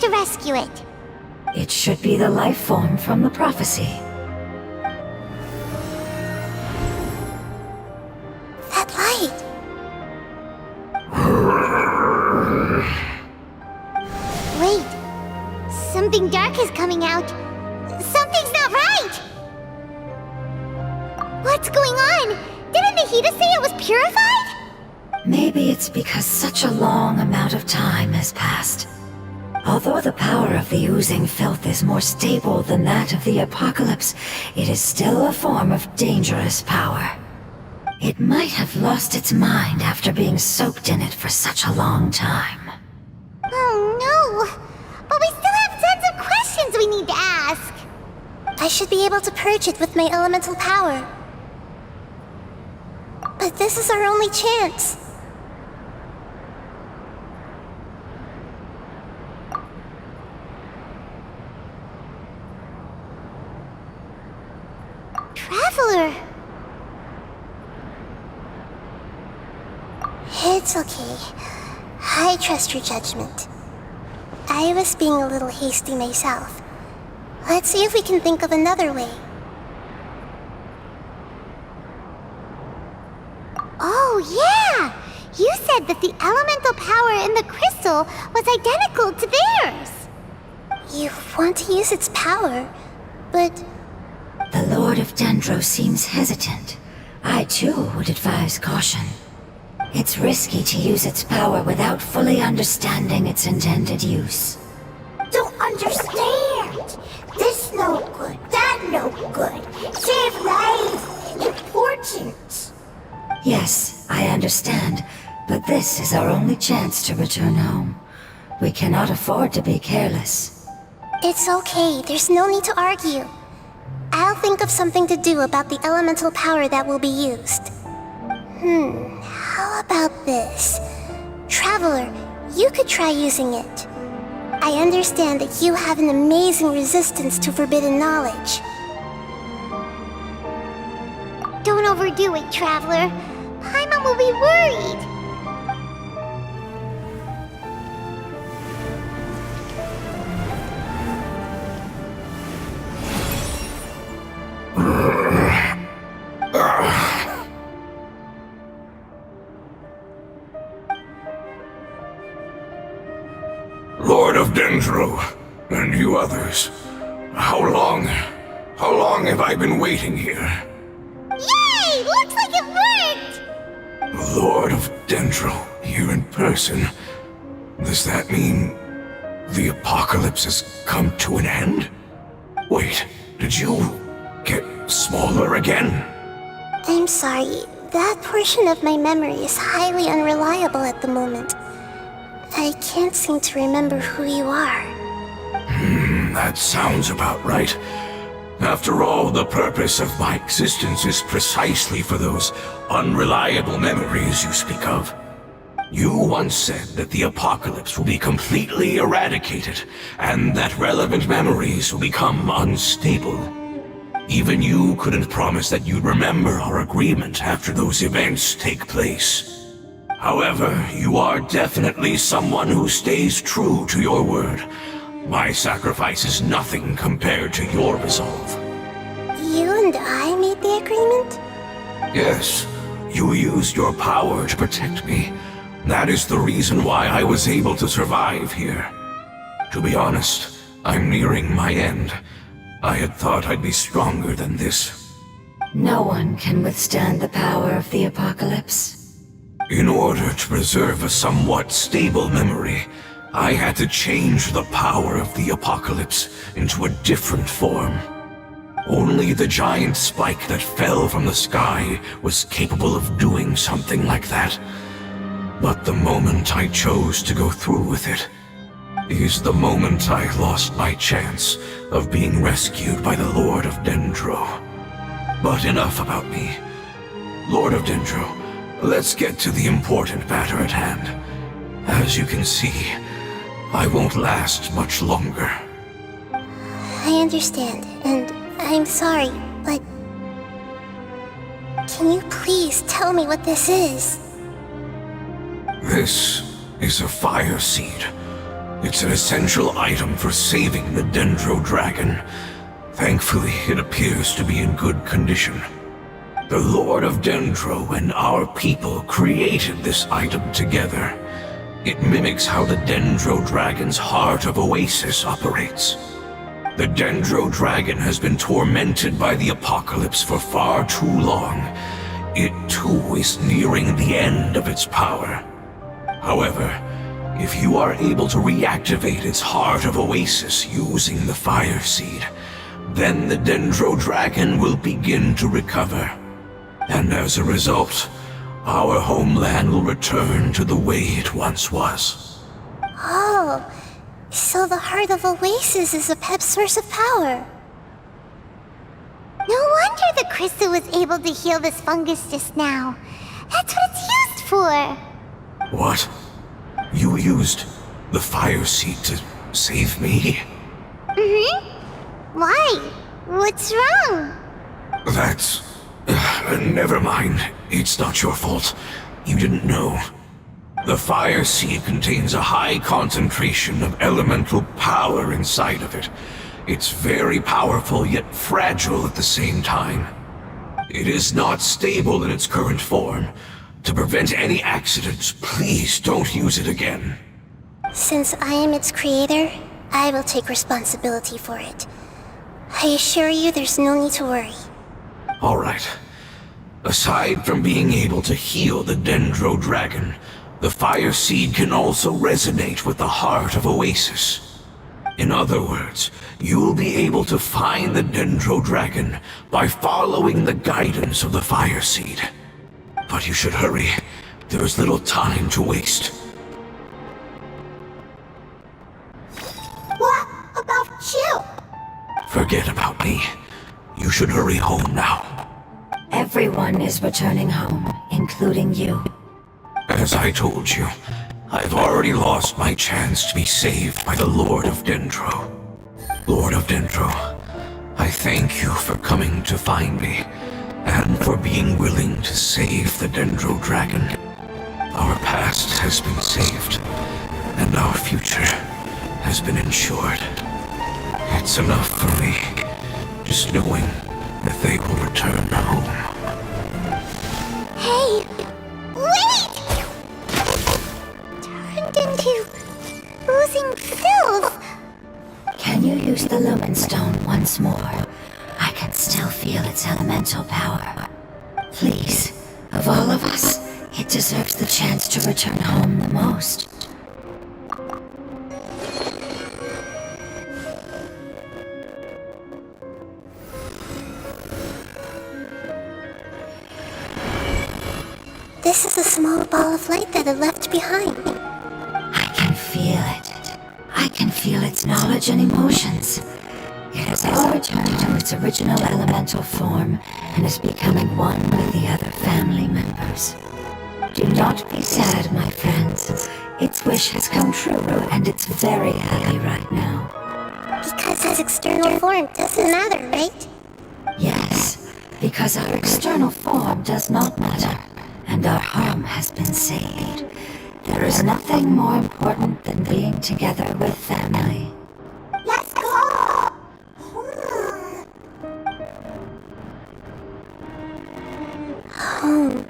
To rescue it. It should be the life form from the prophecy. That light! Wait, something dark is coming out. Something's not right! What's going on? Didn't Nahida say it was purified? Maybe it's because such a long amount of time has passed. Although the power of the oozing filth is more stable than that of the apocalypse, it is still a form of dangerous power. It might have lost its mind after being soaked in it for such a long time. Oh no! But we still have tons of questions we need to ask! I should be able to purge it with my elemental power. But this is our only chance. Traveler! It's okay. I trust your judgment. I was being a little hasty myself. Let's see if we can think of another way. Oh, yeah! You said that the elemental power in the crystal was identical to theirs! You want to use its power, but... The Lord of Dendro seems hesitant. I too would advise caution. It's risky to use its power without fully understanding its intended use. Don't understand! This no good, that no good. Save lives! Important Yes, I understand, but this is our only chance to return home. We cannot afford to be careless. It's okay, there's no need to argue. I'll think of something to do about the elemental power that will be used. How about this? Traveler, you could try using it. I understand that you have an amazing resistance to forbidden knowledge. Don't overdo it, Traveler. Paimon will be worried. Lord of Dendro, and you others, how long have I been waiting here? Yay! Looks like it worked! Lord of Dendro, here in person. Does that mean the apocalypse has come to an end? Wait, did you get smaller again? I'm sorry, that portion of my memory is highly unreliable at the moment. I can't seem to remember who you are. That sounds about right. After all, the purpose of my existence is precisely for those unreliable memories you speak of. You once said that the apocalypse will be completely eradicated, and that relevant memories will become unstable. Even you couldn't promise that you'd remember our agreement after those events take place. However, you are definitely someone who stays true to your word. My sacrifice is nothing compared to your resolve. You and I made the agreement? Yes, you used your power to protect me. That is the reason why I was able to survive here. To be honest, I'm nearing my end. I had thought I'd be stronger than this. No one can withstand the power of the apocalypse. In order to preserve a somewhat stable memory, I had to change the power of the apocalypse into a different form. Only the giant spike that fell from the sky was capable of doing something like that. But the moment I chose to go through with it is the moment I lost my chance of being rescued by the Lord of Dendro. But enough about me. Lord of Dendro, let's get to the important matter at hand. As you can see, I won't last much longer. I understand, and I'm sorry, but... Can you please tell me what this is? This is a fire seed. It's an essential item for saving the Dendro dragon. Thankfully, it appears to be in good condition. The Lord of Dendro and our people created this item together. It mimics how the Dendro dragon's heart of Oasis operates. The Dendro dragon has been tormented by the apocalypse for far too long. It too is nearing the end of its power. However, if you are able to reactivate its heart of Oasis using the fire seed, then the Dendro dragon will begin to recover. And as a result, our homeland will return to the way it once was. Oh, so the Heart of Oasis is a Pep's source of power. No wonder the crystal was able to heal this fungus just now. That's what it's used for. What? You used the fire seed to save me? Why? What's wrong? That's... never mind. It's not your fault. You didn't know. The fire seed contains a high concentration of elemental power inside of it. It's very powerful, yet fragile at the same time. It is not stable in its current form. To prevent any accidents, please don't use it again. Since I am its creator, I will take responsibility for it. I assure you there's no need to worry. All right. Aside from being able to heal the Dendro dragon, the fire seed can also resonate with the heart of Oasis. In other words, you'll be able to find the Dendro dragon by following the guidance of the fire seed. But you should hurry. There is little time to waste. What about you? Forget about me. You should hurry home now. Everyone is returning home, including you. As I told you, I've already lost my chance to be saved by the Lord of Dendro. Lord of Dendro, I thank you for coming to find me, and for being willing to save the Dendro Dragon. Our past has been saved, and our future has been ensured. It's enough for me, just knowing that they will return home. Hey! Wait! Turned into oozing filth. Can you use the Lumen Stone once more? I can still feel its elemental power. Please, of all of us, it deserves the chance to return home the most. This is a small ball of light that it left behind. I can feel it. I can feel its knowledge and emotions. It has all returned to its original elemental form and is becoming one with the other family members. Do not be sad, my friends. Its wish has come true, and it's very happy right now. Because its external form doesn't matter, right? Yes, because our external form does not matter, and our home has been saved. There is nothing more important than being together with family. Let's go! Home.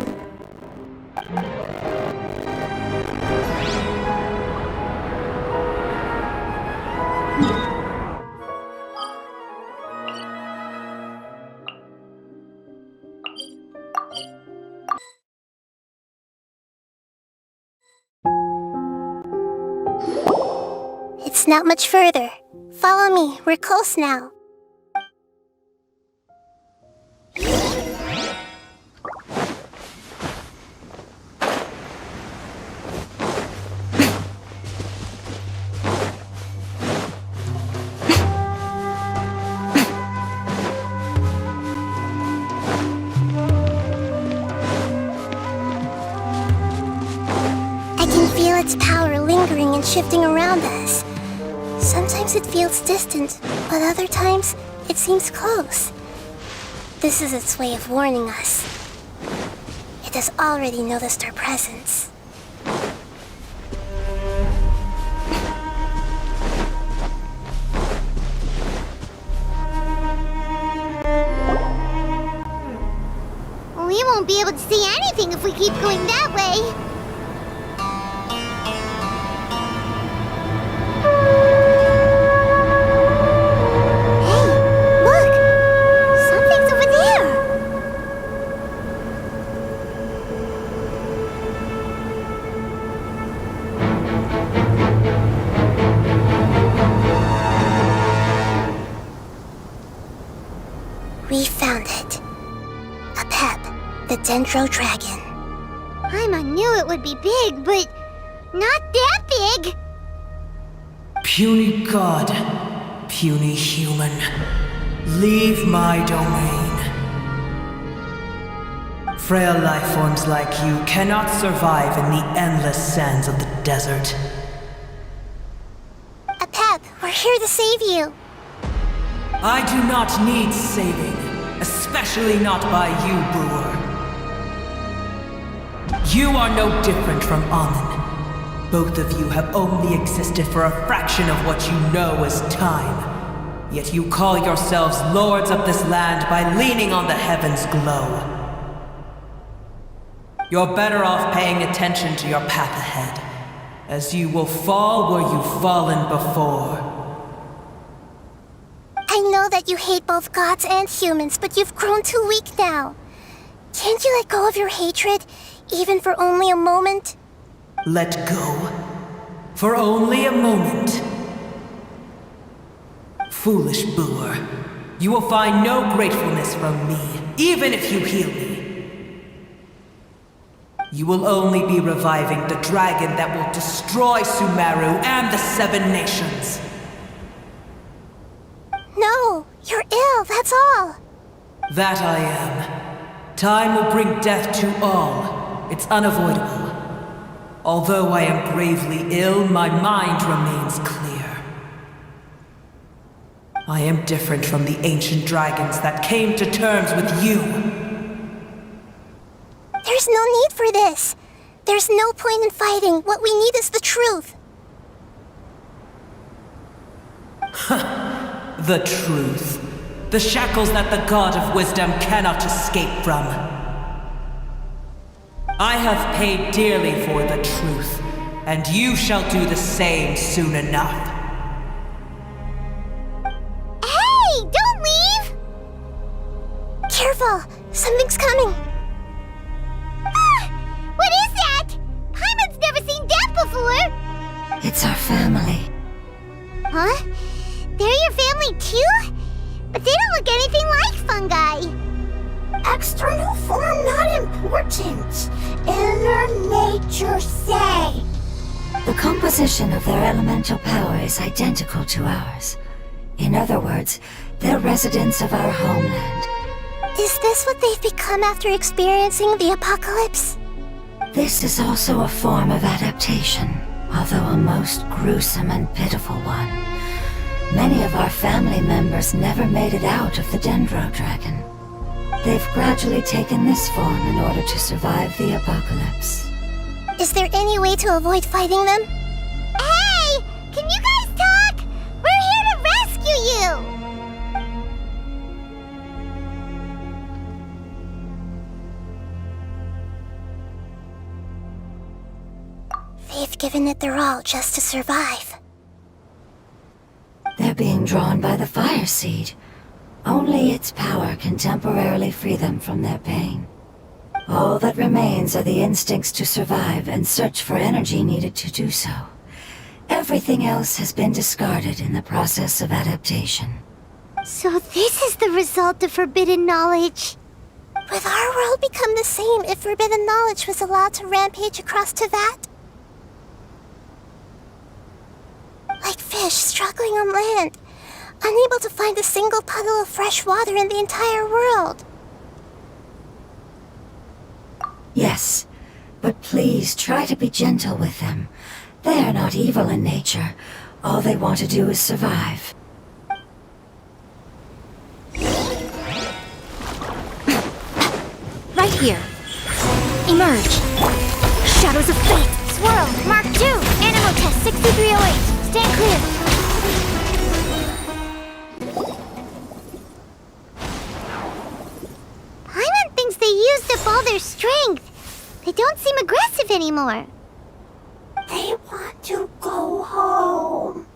It's not much further. Follow me, we're close now. I can feel its power lingering and shifting around us. Sometimes it feels distant, but other times it seems close. This is its way of warning us. It has already noticed our presence. We won't be able to see anything if we keep going that way. We found it. A pep, the Dendro Dragon. I knew it would be big, but not that big. Puny god, puny human, leave my domain. Frail life forms like you cannot survive in the endless sands of the desert. A pep, we're here to save you. I do not need saving, especially not by you, brewer. You are no different from Amun. Both of you have only existed for a fraction of what you know as time. Yet you call yourselves lords of this land by leaning on the heavens' glow. You're better off paying attention to your path ahead, as you will fall where you've fallen before. I know that you hate both gods and humans, but you've grown too weak now. Can't you let go of your hatred, even for only a moment? Let go? For only a moment? Foolish boor. You will find no gratefulness from me, even if you heal me. You will only be reviving the dragon that will destroy Sumeru and the 7 nations. No, you're ill, that's all. That I am. Time will bring death to all. It's unavoidable. Although I am bravely ill, my mind remains clear. I am different from the ancient dragons that came to terms with you. There's no need for this. There's no point in fighting. What we need is the truth. The truth. The shackles that the God of Wisdom cannot escape from. I have paid dearly for the truth, and you shall do the same soon enough. Hey, don't leave! Careful, something's coming. What is that? Paimon's never seen death before! It's our family. Huh? They're your family too? But they don't look anything like fungi. External form not important. Inner nature say. The composition of their elemental power is identical to ours. In other words, they're residents of our homeland. Is this what they've become after experiencing the apocalypse? This is also a form of adaptation, although a most gruesome and pitiful one. Many of our family members never made it out of the Dendro Dragon. They've gradually taken this form in order to survive the apocalypse. Is there any way to avoid fighting them? Hey! Can you guys talk? We're here to rescue you! They've given it their all just to survive. They're being drawn by the fire seed. Only its power can temporarily free them from their pain. All that remains are the instincts to survive and search for energy needed to do so. Everything else has been discarded in the process of adaptation. So this is the result of forbidden knowledge. Would our world become the same if forbidden knowledge was allowed to rampage across Tevat? Like fish struggling on land, unable to find a single puddle of fresh water in the entire world. Yes, but please try to be gentle with them. They are not evil in nature. All they want to do is survive. Right here. Emerge. Shadows of Fate. Swirl. Mark 2. Animal test 6308. Stand clear. Paimon thinks they used up all their strength. They don't seem aggressive anymore. They want to go home.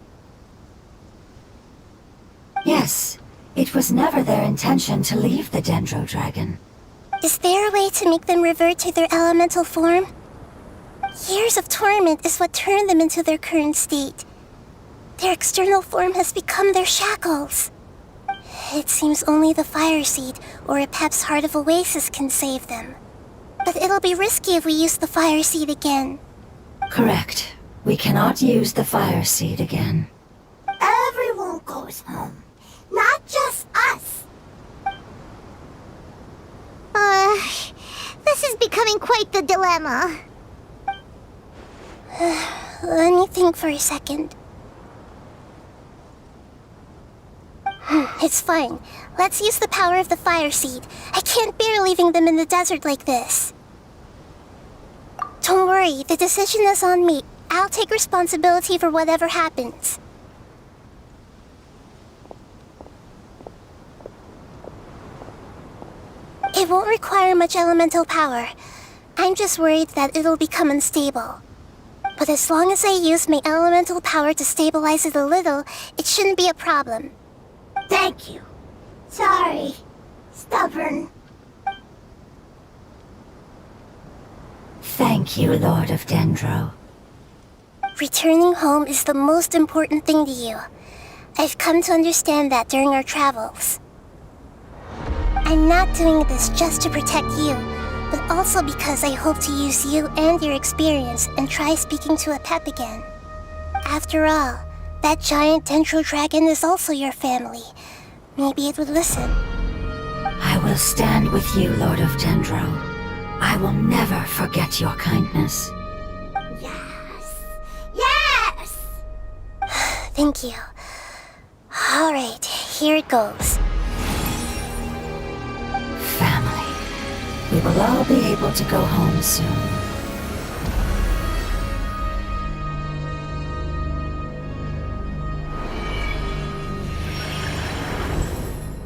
Yes, it was never their intention to leave the Dendro Dragon. Is there a way to make them revert to their elemental form? Years of torment is what turned them into their current state. Their external form has become their shackles. It seems only the fire seed or a Pep's Heart of Oasis can save them. But it'll be risky if we use the fire seed again. Correct. We cannot use the fire seed again. Everyone goes home. Not just us. This is becoming quite the dilemma. Let me think for a second. It's fine. Let's use the power of the fire seed. I can't bear leaving them in the desert like this. Don't worry, the decision is on me. I'll take responsibility for whatever happens. It won't require much elemental power. I'm just worried that it'll become unstable. But as long as I use my elemental power to stabilize it a little, it shouldn't be a problem. Thank you. Sorry. Stubborn. Thank you, Lord of Dendro. Returning home is the most important thing to you. I've come to understand that during our travels. I'm not doing this just to protect you, but also because I hope to use you and your experience and try speaking to a pep again. After all, that giant dendro dragon is also your family. Maybe it would listen. I will stand with you, Lord of Dendro. I will never forget your kindness. Yes! Yes! Thank you. Alright, here it goes. Family. We will all be able to go home soon.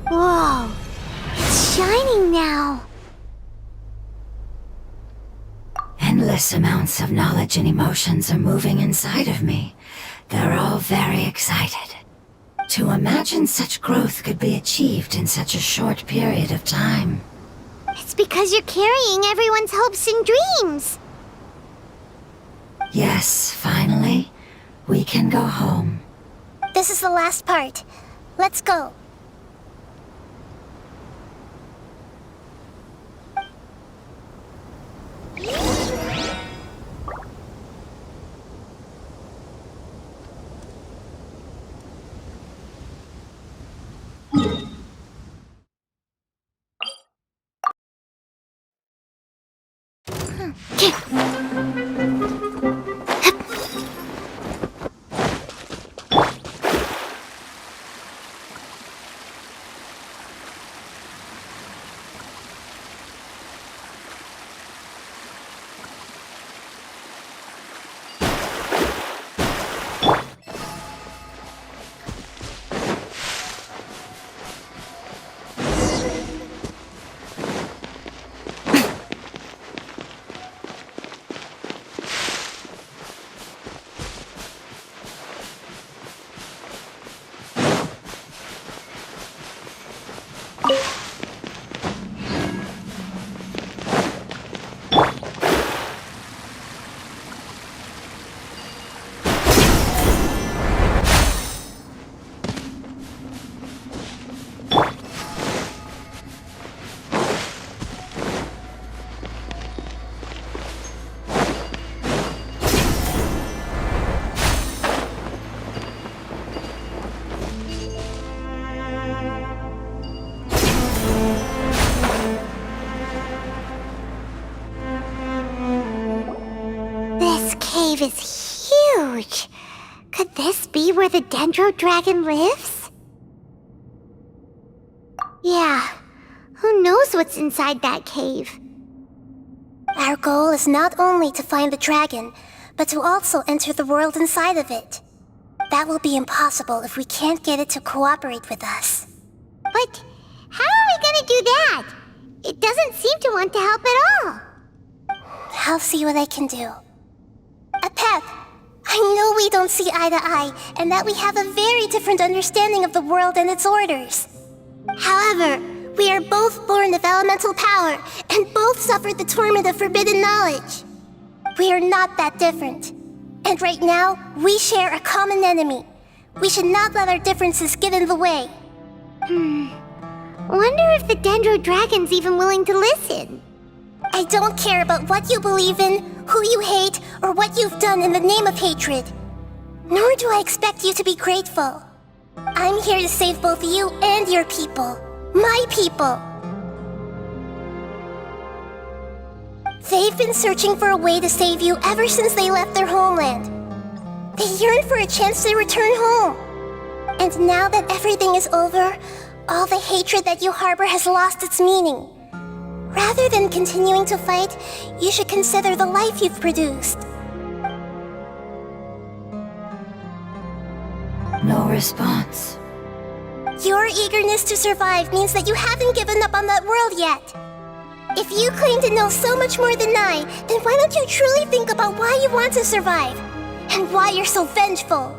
Whoa! It's shining now! Endless amounts of knowledge and emotions are moving inside of me. They're all very excited. To imagine such growth could be achieved in such a short period of time. It's because you're carrying everyone's hopes and dreams! Yes, finally, we can go home. This is the last part. Let's go. Is huge. Could this be where the dendro dragon lives? Yeah, who knows what's inside that cave? Our goal is not only to find the dragon, but to also enter the world inside of it. That will be impossible if we can't get it to cooperate with us. But how are we gonna do that? It doesn't seem to want to help at all. I'll see what I can do. Pep, I know we don't see eye to eye, and that we have a very different understanding of the world and its orders. However, we are both born of elemental power, and both suffered the torment of forbidden knowledge. We are not that different. And right now, we share a common enemy. We should not let our differences get in the way. Wonder if the dendro dragon's even willing to listen. I don't care about what you believe in, who you hate, or what you've done in the name of hatred. Nor do I expect you to be grateful. I'm here to save both you and your people. My people. They've been searching for a way to save you ever since they left their homeland. They yearn for a chance to return home. And now that everything is over, all the hatred that you harbor has lost its meaning. Rather than continuing to fight, you should consider the life you've produced. No response. Your eagerness to survive means that you haven't given up on that world yet. If you claim to know so much more than I, then why don't you truly think about why you want to survive? And why you're so vengeful?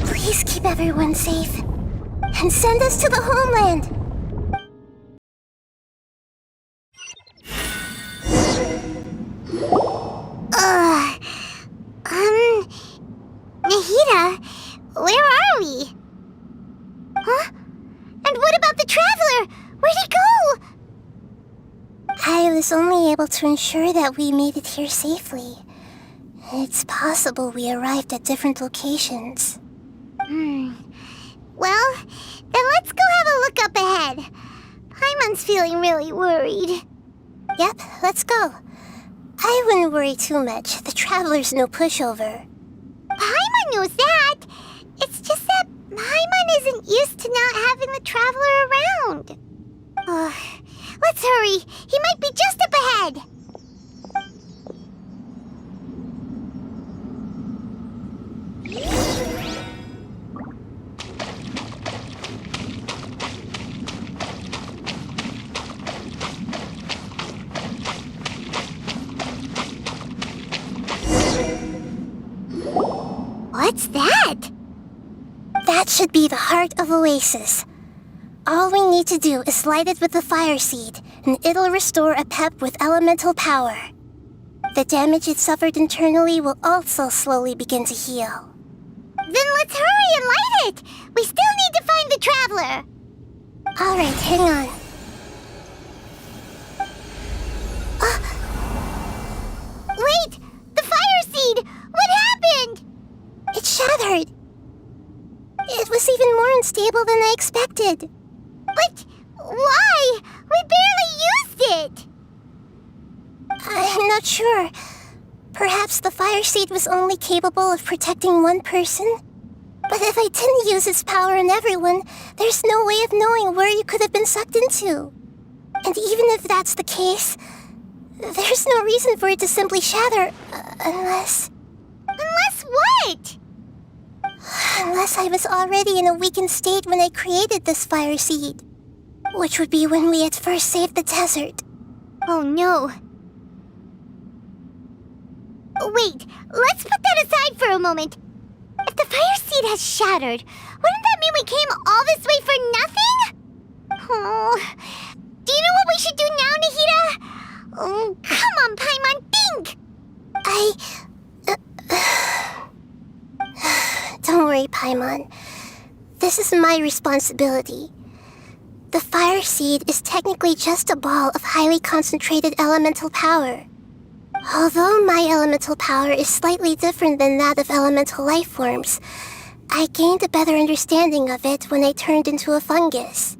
Please keep everyone safe. And send us to the homeland. Where are we? Huh? And what about the traveler? Where'd he go? I was only able to ensure that we made it here safely. It's possible we arrived at different locations. Well, then let's go have a look up ahead. Paimon's feeling really worried. Yep, let's go. I wouldn't worry too much. The traveler's no pushover. Paimon knows that. It's just that Paimon isn't used to not having the traveler around. Let's hurry. He might be just up ahead. What's that? That should be the heart of Oasis. All we need to do is light it with the fire seed, and it'll restore a pep with elemental power. The damage it suffered internally will also slowly begin to heal. Then let's hurry and light it! We still need to find the traveler! Alright, hang on. Wait! The fire seed! What happened? It shattered. It was even more unstable than I expected. But why? We barely used it! I'm not sure. Perhaps the fire seed was only capable of protecting one person? But if I didn't use its power on everyone, there's no way of knowing where you could have been sucked into. And even if that's the case, there's no reason for it to simply shatter, unless... Unless what? Unless I was already in a weakened state when I created this fire seed. Which would be when we had first saved the desert. Oh no. Wait, let's put that aside for a moment. If the fire seed has shattered, wouldn't that mean we came all this way for nothing? Oh, do you know what we should do now, Nahida? Oh, come on, Paimon, think! Don't worry, Paimon. This is my responsibility. The fire seed is technically just a ball of highly concentrated elemental power. Although my elemental power is slightly different than that of elemental life forms, I gained a better understanding of it when I turned into a fungus.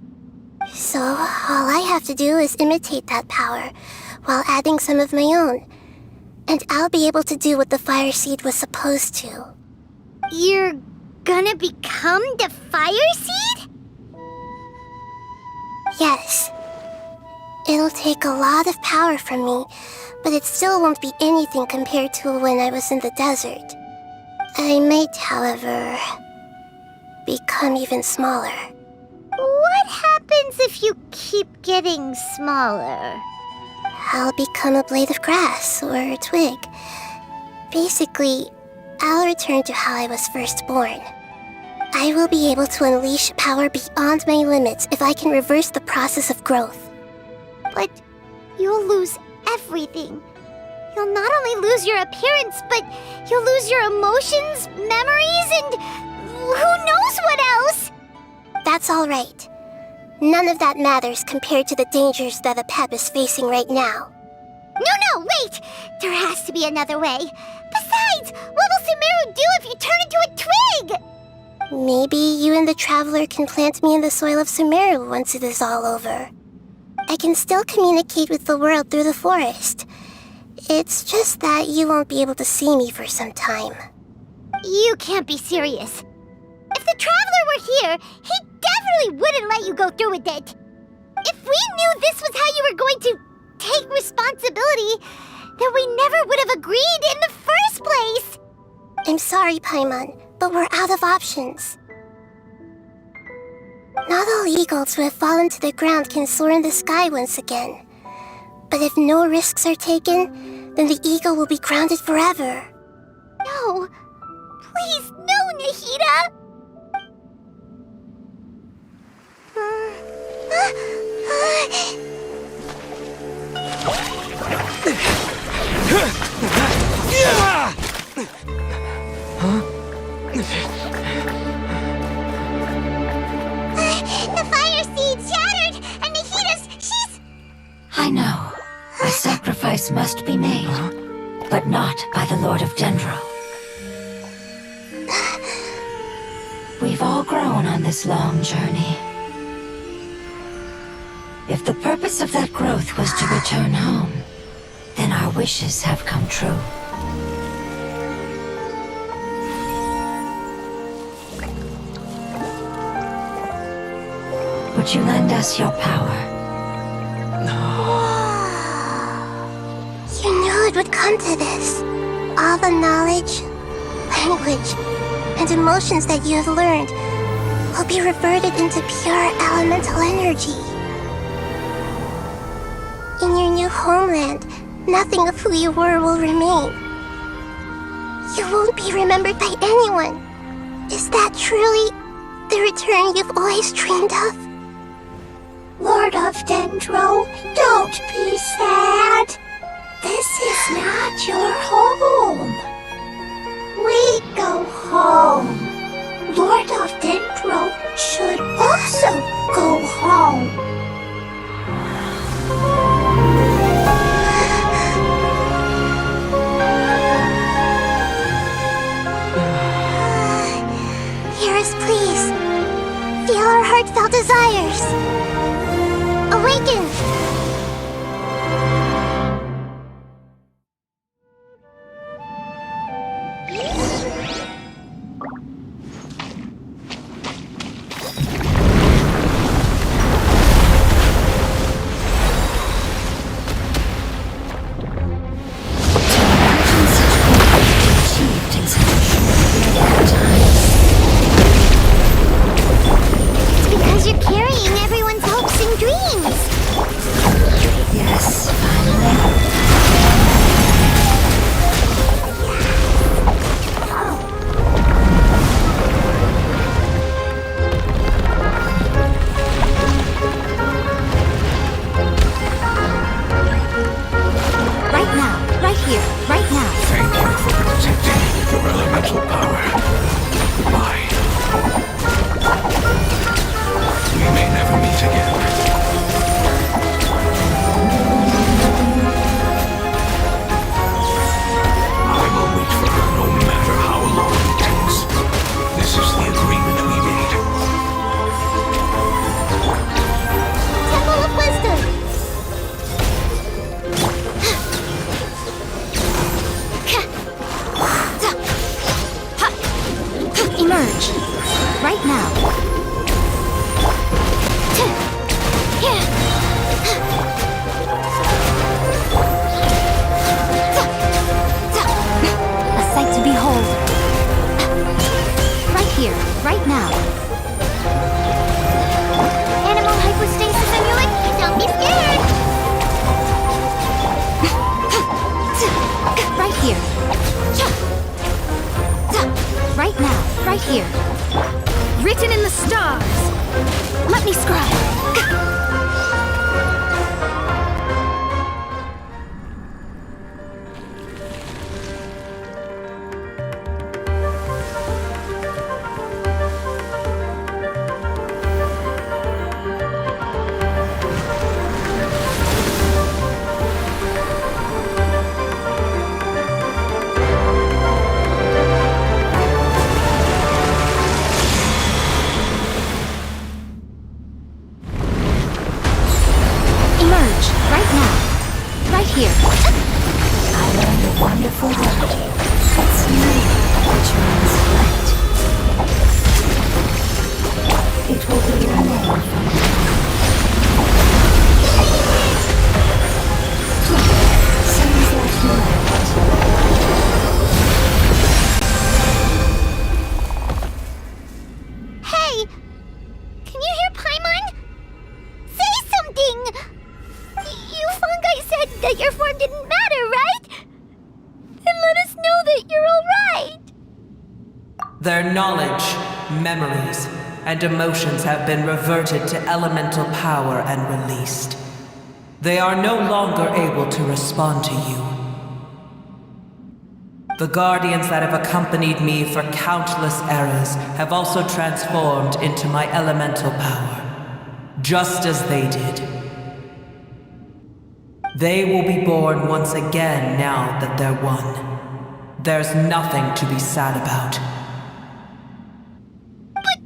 So, all I have to do is imitate that power, while adding some of my own. And I'll be able to do what the fire seed was supposed to. You're gonna become the fire seed? Yes. It'll take a lot of power from me, but it still won't be anything compared to when I was in the desert. I might, however, become even smaller. What happens if you keep getting smaller? I'll become a blade of grass or a twig. Basically, I'll return to how I was first born. I will be able to unleash power beyond my limits if I can reverse the process of growth. But you'll lose everything. You'll not only lose your appearance, but you'll lose your emotions, memories, and who knows what else? That's all right. None of that matters compared to the dangers that a pep is facing right now. No, wait! There has to be another way. Besides, what will Sumeru do if you turn into a twig? Maybe you and the Traveler can plant me in the soil of Sumeru once it is all over. I can still communicate with the world through the forest. It's just that you won't be able to see me for some time. You can't be serious. If the Traveler were here, he definitely wouldn't let you go through with it. If we knew this was how you were going to take responsibility, then we never would have agreed in the first place. I'm sorry, Paimon, but we're out of options. Not all eagles who have fallen to the ground can soar in the sky once again. But if no risks are taken, then the eagle will be grounded forever. No. Please, no, Nahida! Huh? but not by the Lord of Dendro. We've all grown on this long journey. If the purpose of that growth was to return home, then our wishes have come true. Would you lend us your power? You knew it would come to this. All the knowledge, language, and emotions that you have learned will be reverted into pure elemental energy. In your new homeland, nothing of who you were will remain. You won't be remembered by anyone. Is that truly the return you've always dreamed of? Lord of Dendro, don't be sad. This is not your home. We go home. Lord of Dendro should also go home. Hear us, please. Feel our heartfelt desires. Awaken! It's because you're carrying everyone's hopes and dreams. Yes, finally. Right now, right here, right now. Thank you for protecting your elemental power. Goodbye. We may never meet again. I will wait for her no matter how long it takes. This is the agreement we made. Temple of Wisdom! Emerge. Right now. A sight to behold. Right here, right now. Animal hypostasis amulet, don't be scared. Right here. Right now, right here. Written in the stars. Let me scribe. Emerge, right now. Right here. I learned a wonderful word. It's new, which means light. It will be your name from now. Sounds like light. Hey! Can you hear Paimon? Say something! You fungi said that your form didn't matter, right? Then let us know that you're alright! Their knowledge, memories, and emotions have been reverted to elemental power and released. They are no longer able to respond to you. The guardians that have accompanied me for countless eras have also transformed into my elemental power, just as they did. They will be born once again now that they're one. There's nothing to be sad about. But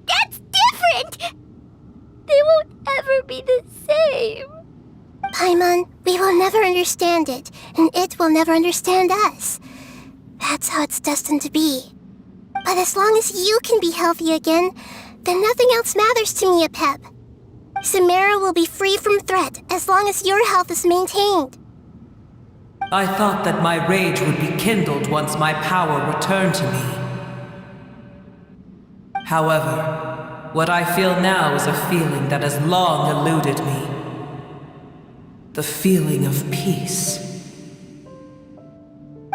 that's different! They won't ever be the same. Paimon, we will never understand it, and it will never understand us. That's how it's destined to be. But as long as you can be healthy again, then nothing else matters to me, Apep. Samara will be free from threat as long as your health is maintained. I thought that my rage would be kindled once my power returned to me. However, what I feel now is a feeling that has long eluded me. The feeling of peace.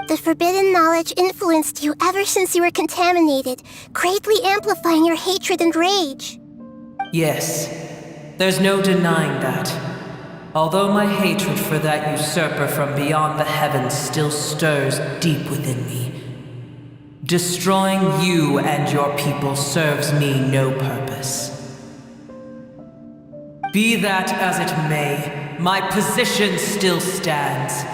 The forbidden knowledge influenced you ever since you were contaminated, greatly amplifying your hatred and rage. Yes, there's no denying that. Although my hatred for that usurper from beyond the heavens still stirs deep within me, destroying you and your people serves me no purpose. Be that as it may, my position still stands,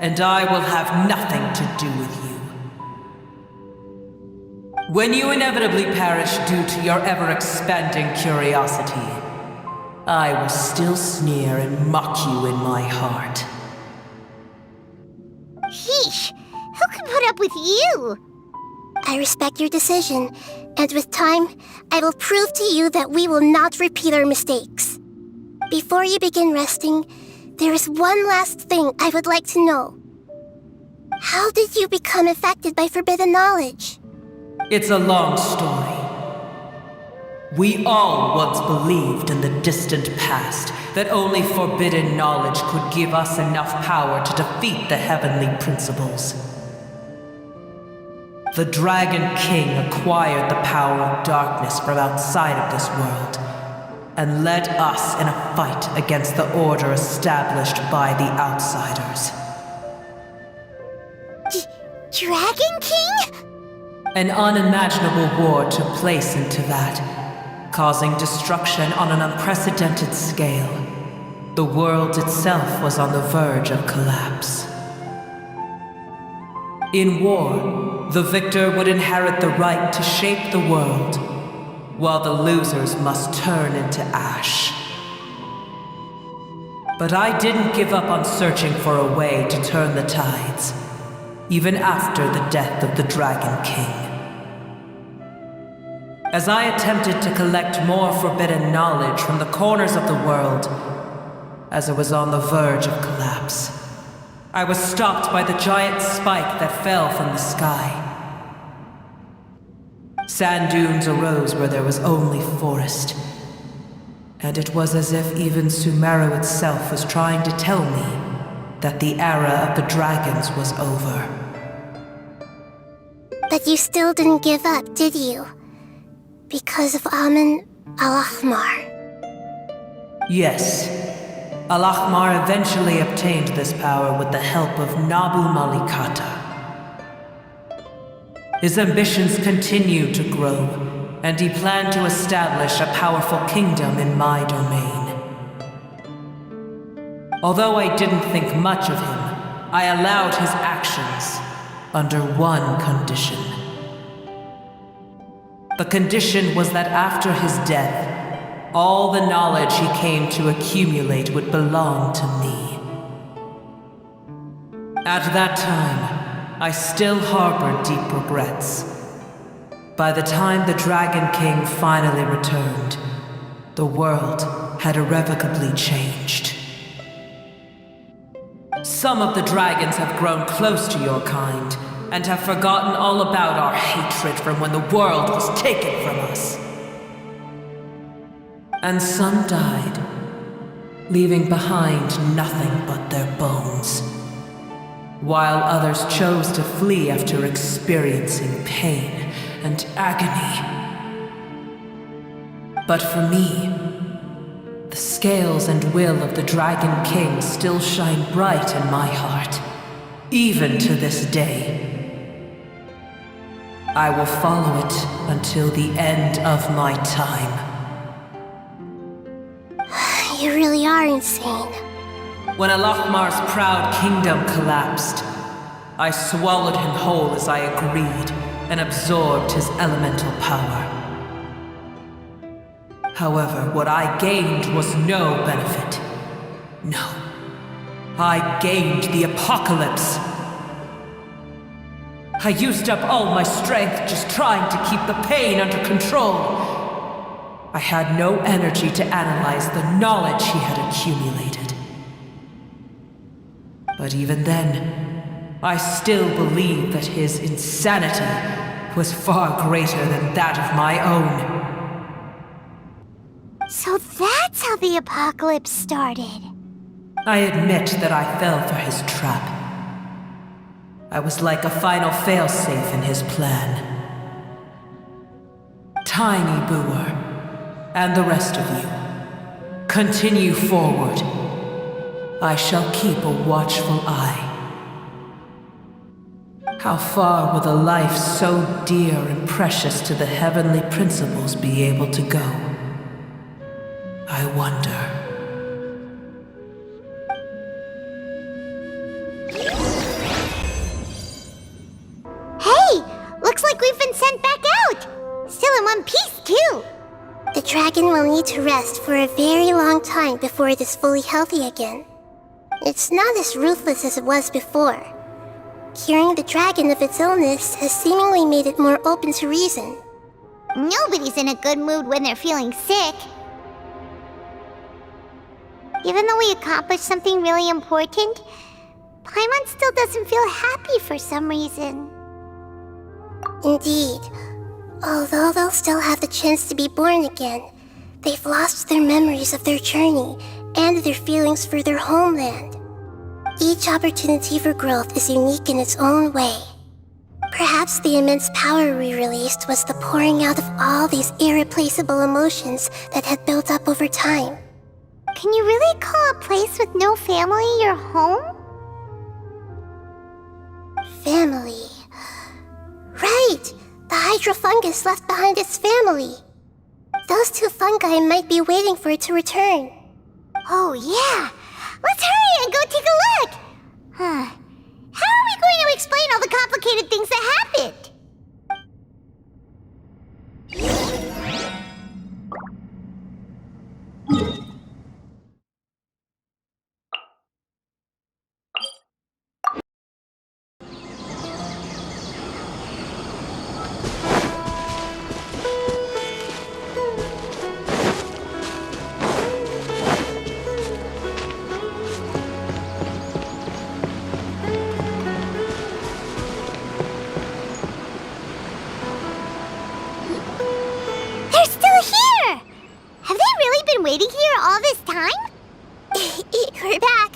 and I will have nothing to do with you. When you inevitably perish due to your ever-expanding curiosity, I will still sneer and mock you in my heart. Sheesh, who can put up with you? I respect your decision, and with time, I will prove to you that we will not repeat our mistakes. Before you begin resting, there is one last thing I would like to know. How did you become affected by forbidden knowledge? It's a long story. We all once believed in the distant past that only forbidden knowledge could give us enough power to defeat the heavenly principles. The Dragon King acquired the power of darkness from outside of this world and led us in a fight against the order established by the outsiders. Dragon King? An unimaginable war took place into that, causing destruction on an unprecedented scale. The world itself was on the verge of collapse. In war, the victor would inherit the right to shape the world, while the losers must turn into ash. But I didn't give up on searching for a way to turn the tides, even after the death of the Dragon King. As I attempted to collect more forbidden knowledge from the corners of the world, as it was on the verge of collapse, I was stopped by the giant spike that fell from the sky. Sand dunes arose where there was only forest, and it was as if even Sumeru itself was trying to tell me that the era of the dragons was over. But you still didn't give up, did you? Because of Amun Al-Ahmar. Yes. Al-Ahmar eventually obtained this power with the help of Nabu Malikata. His ambitions continued to grow, and he planned to establish a powerful kingdom in my domain. Although I didn't think much of him, I allowed his actions under one condition. The condition was that after his death, all the knowledge he came to accumulate would belong to me. At that time, I still harbored deep regrets. By the time the Dragon King finally returned, the world had irrevocably changed. Some of the dragons have grown close to your kind, and have forgotten all about our hatred from when the world was taken from us. And some died, leaving behind nothing but their bones, while others chose to flee after experiencing pain and agony. But for me, the scales and will of the Dragon King still shine bright in my heart, even to this day. I will follow it until the end of my time. You really are insane. When Alachmar's proud kingdom collapsed, I swallowed him whole as I agreed and absorbed his elemental power. However, what I gained was no benefit. No. I gained the apocalypse. I used up all my strength just trying to keep the pain under control. I had no energy to analyze the knowledge he had accumulated. But even then, I still believed that his insanity was far greater than that of my own. So that's how the apocalypse started. I admit that I fell for his trap. I was like a final failsafe in his plan. Tiny Booer, and the rest of you, continue forward. I shall keep a watchful eye. How far will a life so dear and precious to the heavenly principles be able to go? I wonder. Hey! Looks like we've been sent back out! Still in one piece, too! The dragon will need to rest for a very long time before it is fully healthy again. It's not as ruthless as it was before. Curing the dragon of its illness has seemingly made it more open to reason. Nobody's in a good mood when they're feeling sick. Even though we accomplished something really important, Paimon still doesn't feel happy for some reason. Indeed. Although they'll still have the chance to be born again, they've lost their memories of their journey and their feelings for their homeland. Each opportunity for growth is unique in its own way. Perhaps the immense power we released was the pouring out of all these irreplaceable emotions that had built up over time. Can you really call a place with no family your home? Family. Right! The hydrofungus left behind its family. Those two fungi might be waiting for it to return. Oh, yeah! Let's hurry and go take a look! How are we going to explain all the complicated things that happened? Waiting here all this time? We're back.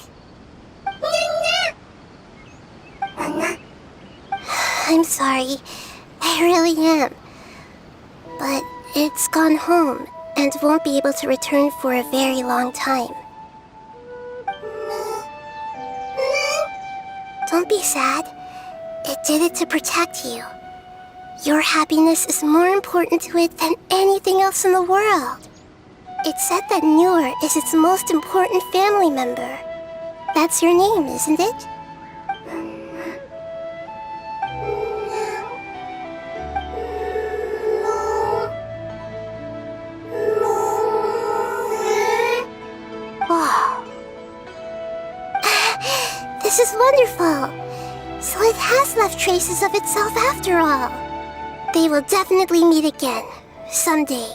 I'm sorry. I really am. But it's gone home and won't be able to return for a very long time. Don't be sad. It did it to protect you. Your happiness is more important to it than anything else in the world. It said that Newer is its most important family member. That's your name, isn't it? Wow. This is wonderful. So it has left traces of itself after all. They will definitely meet again, someday.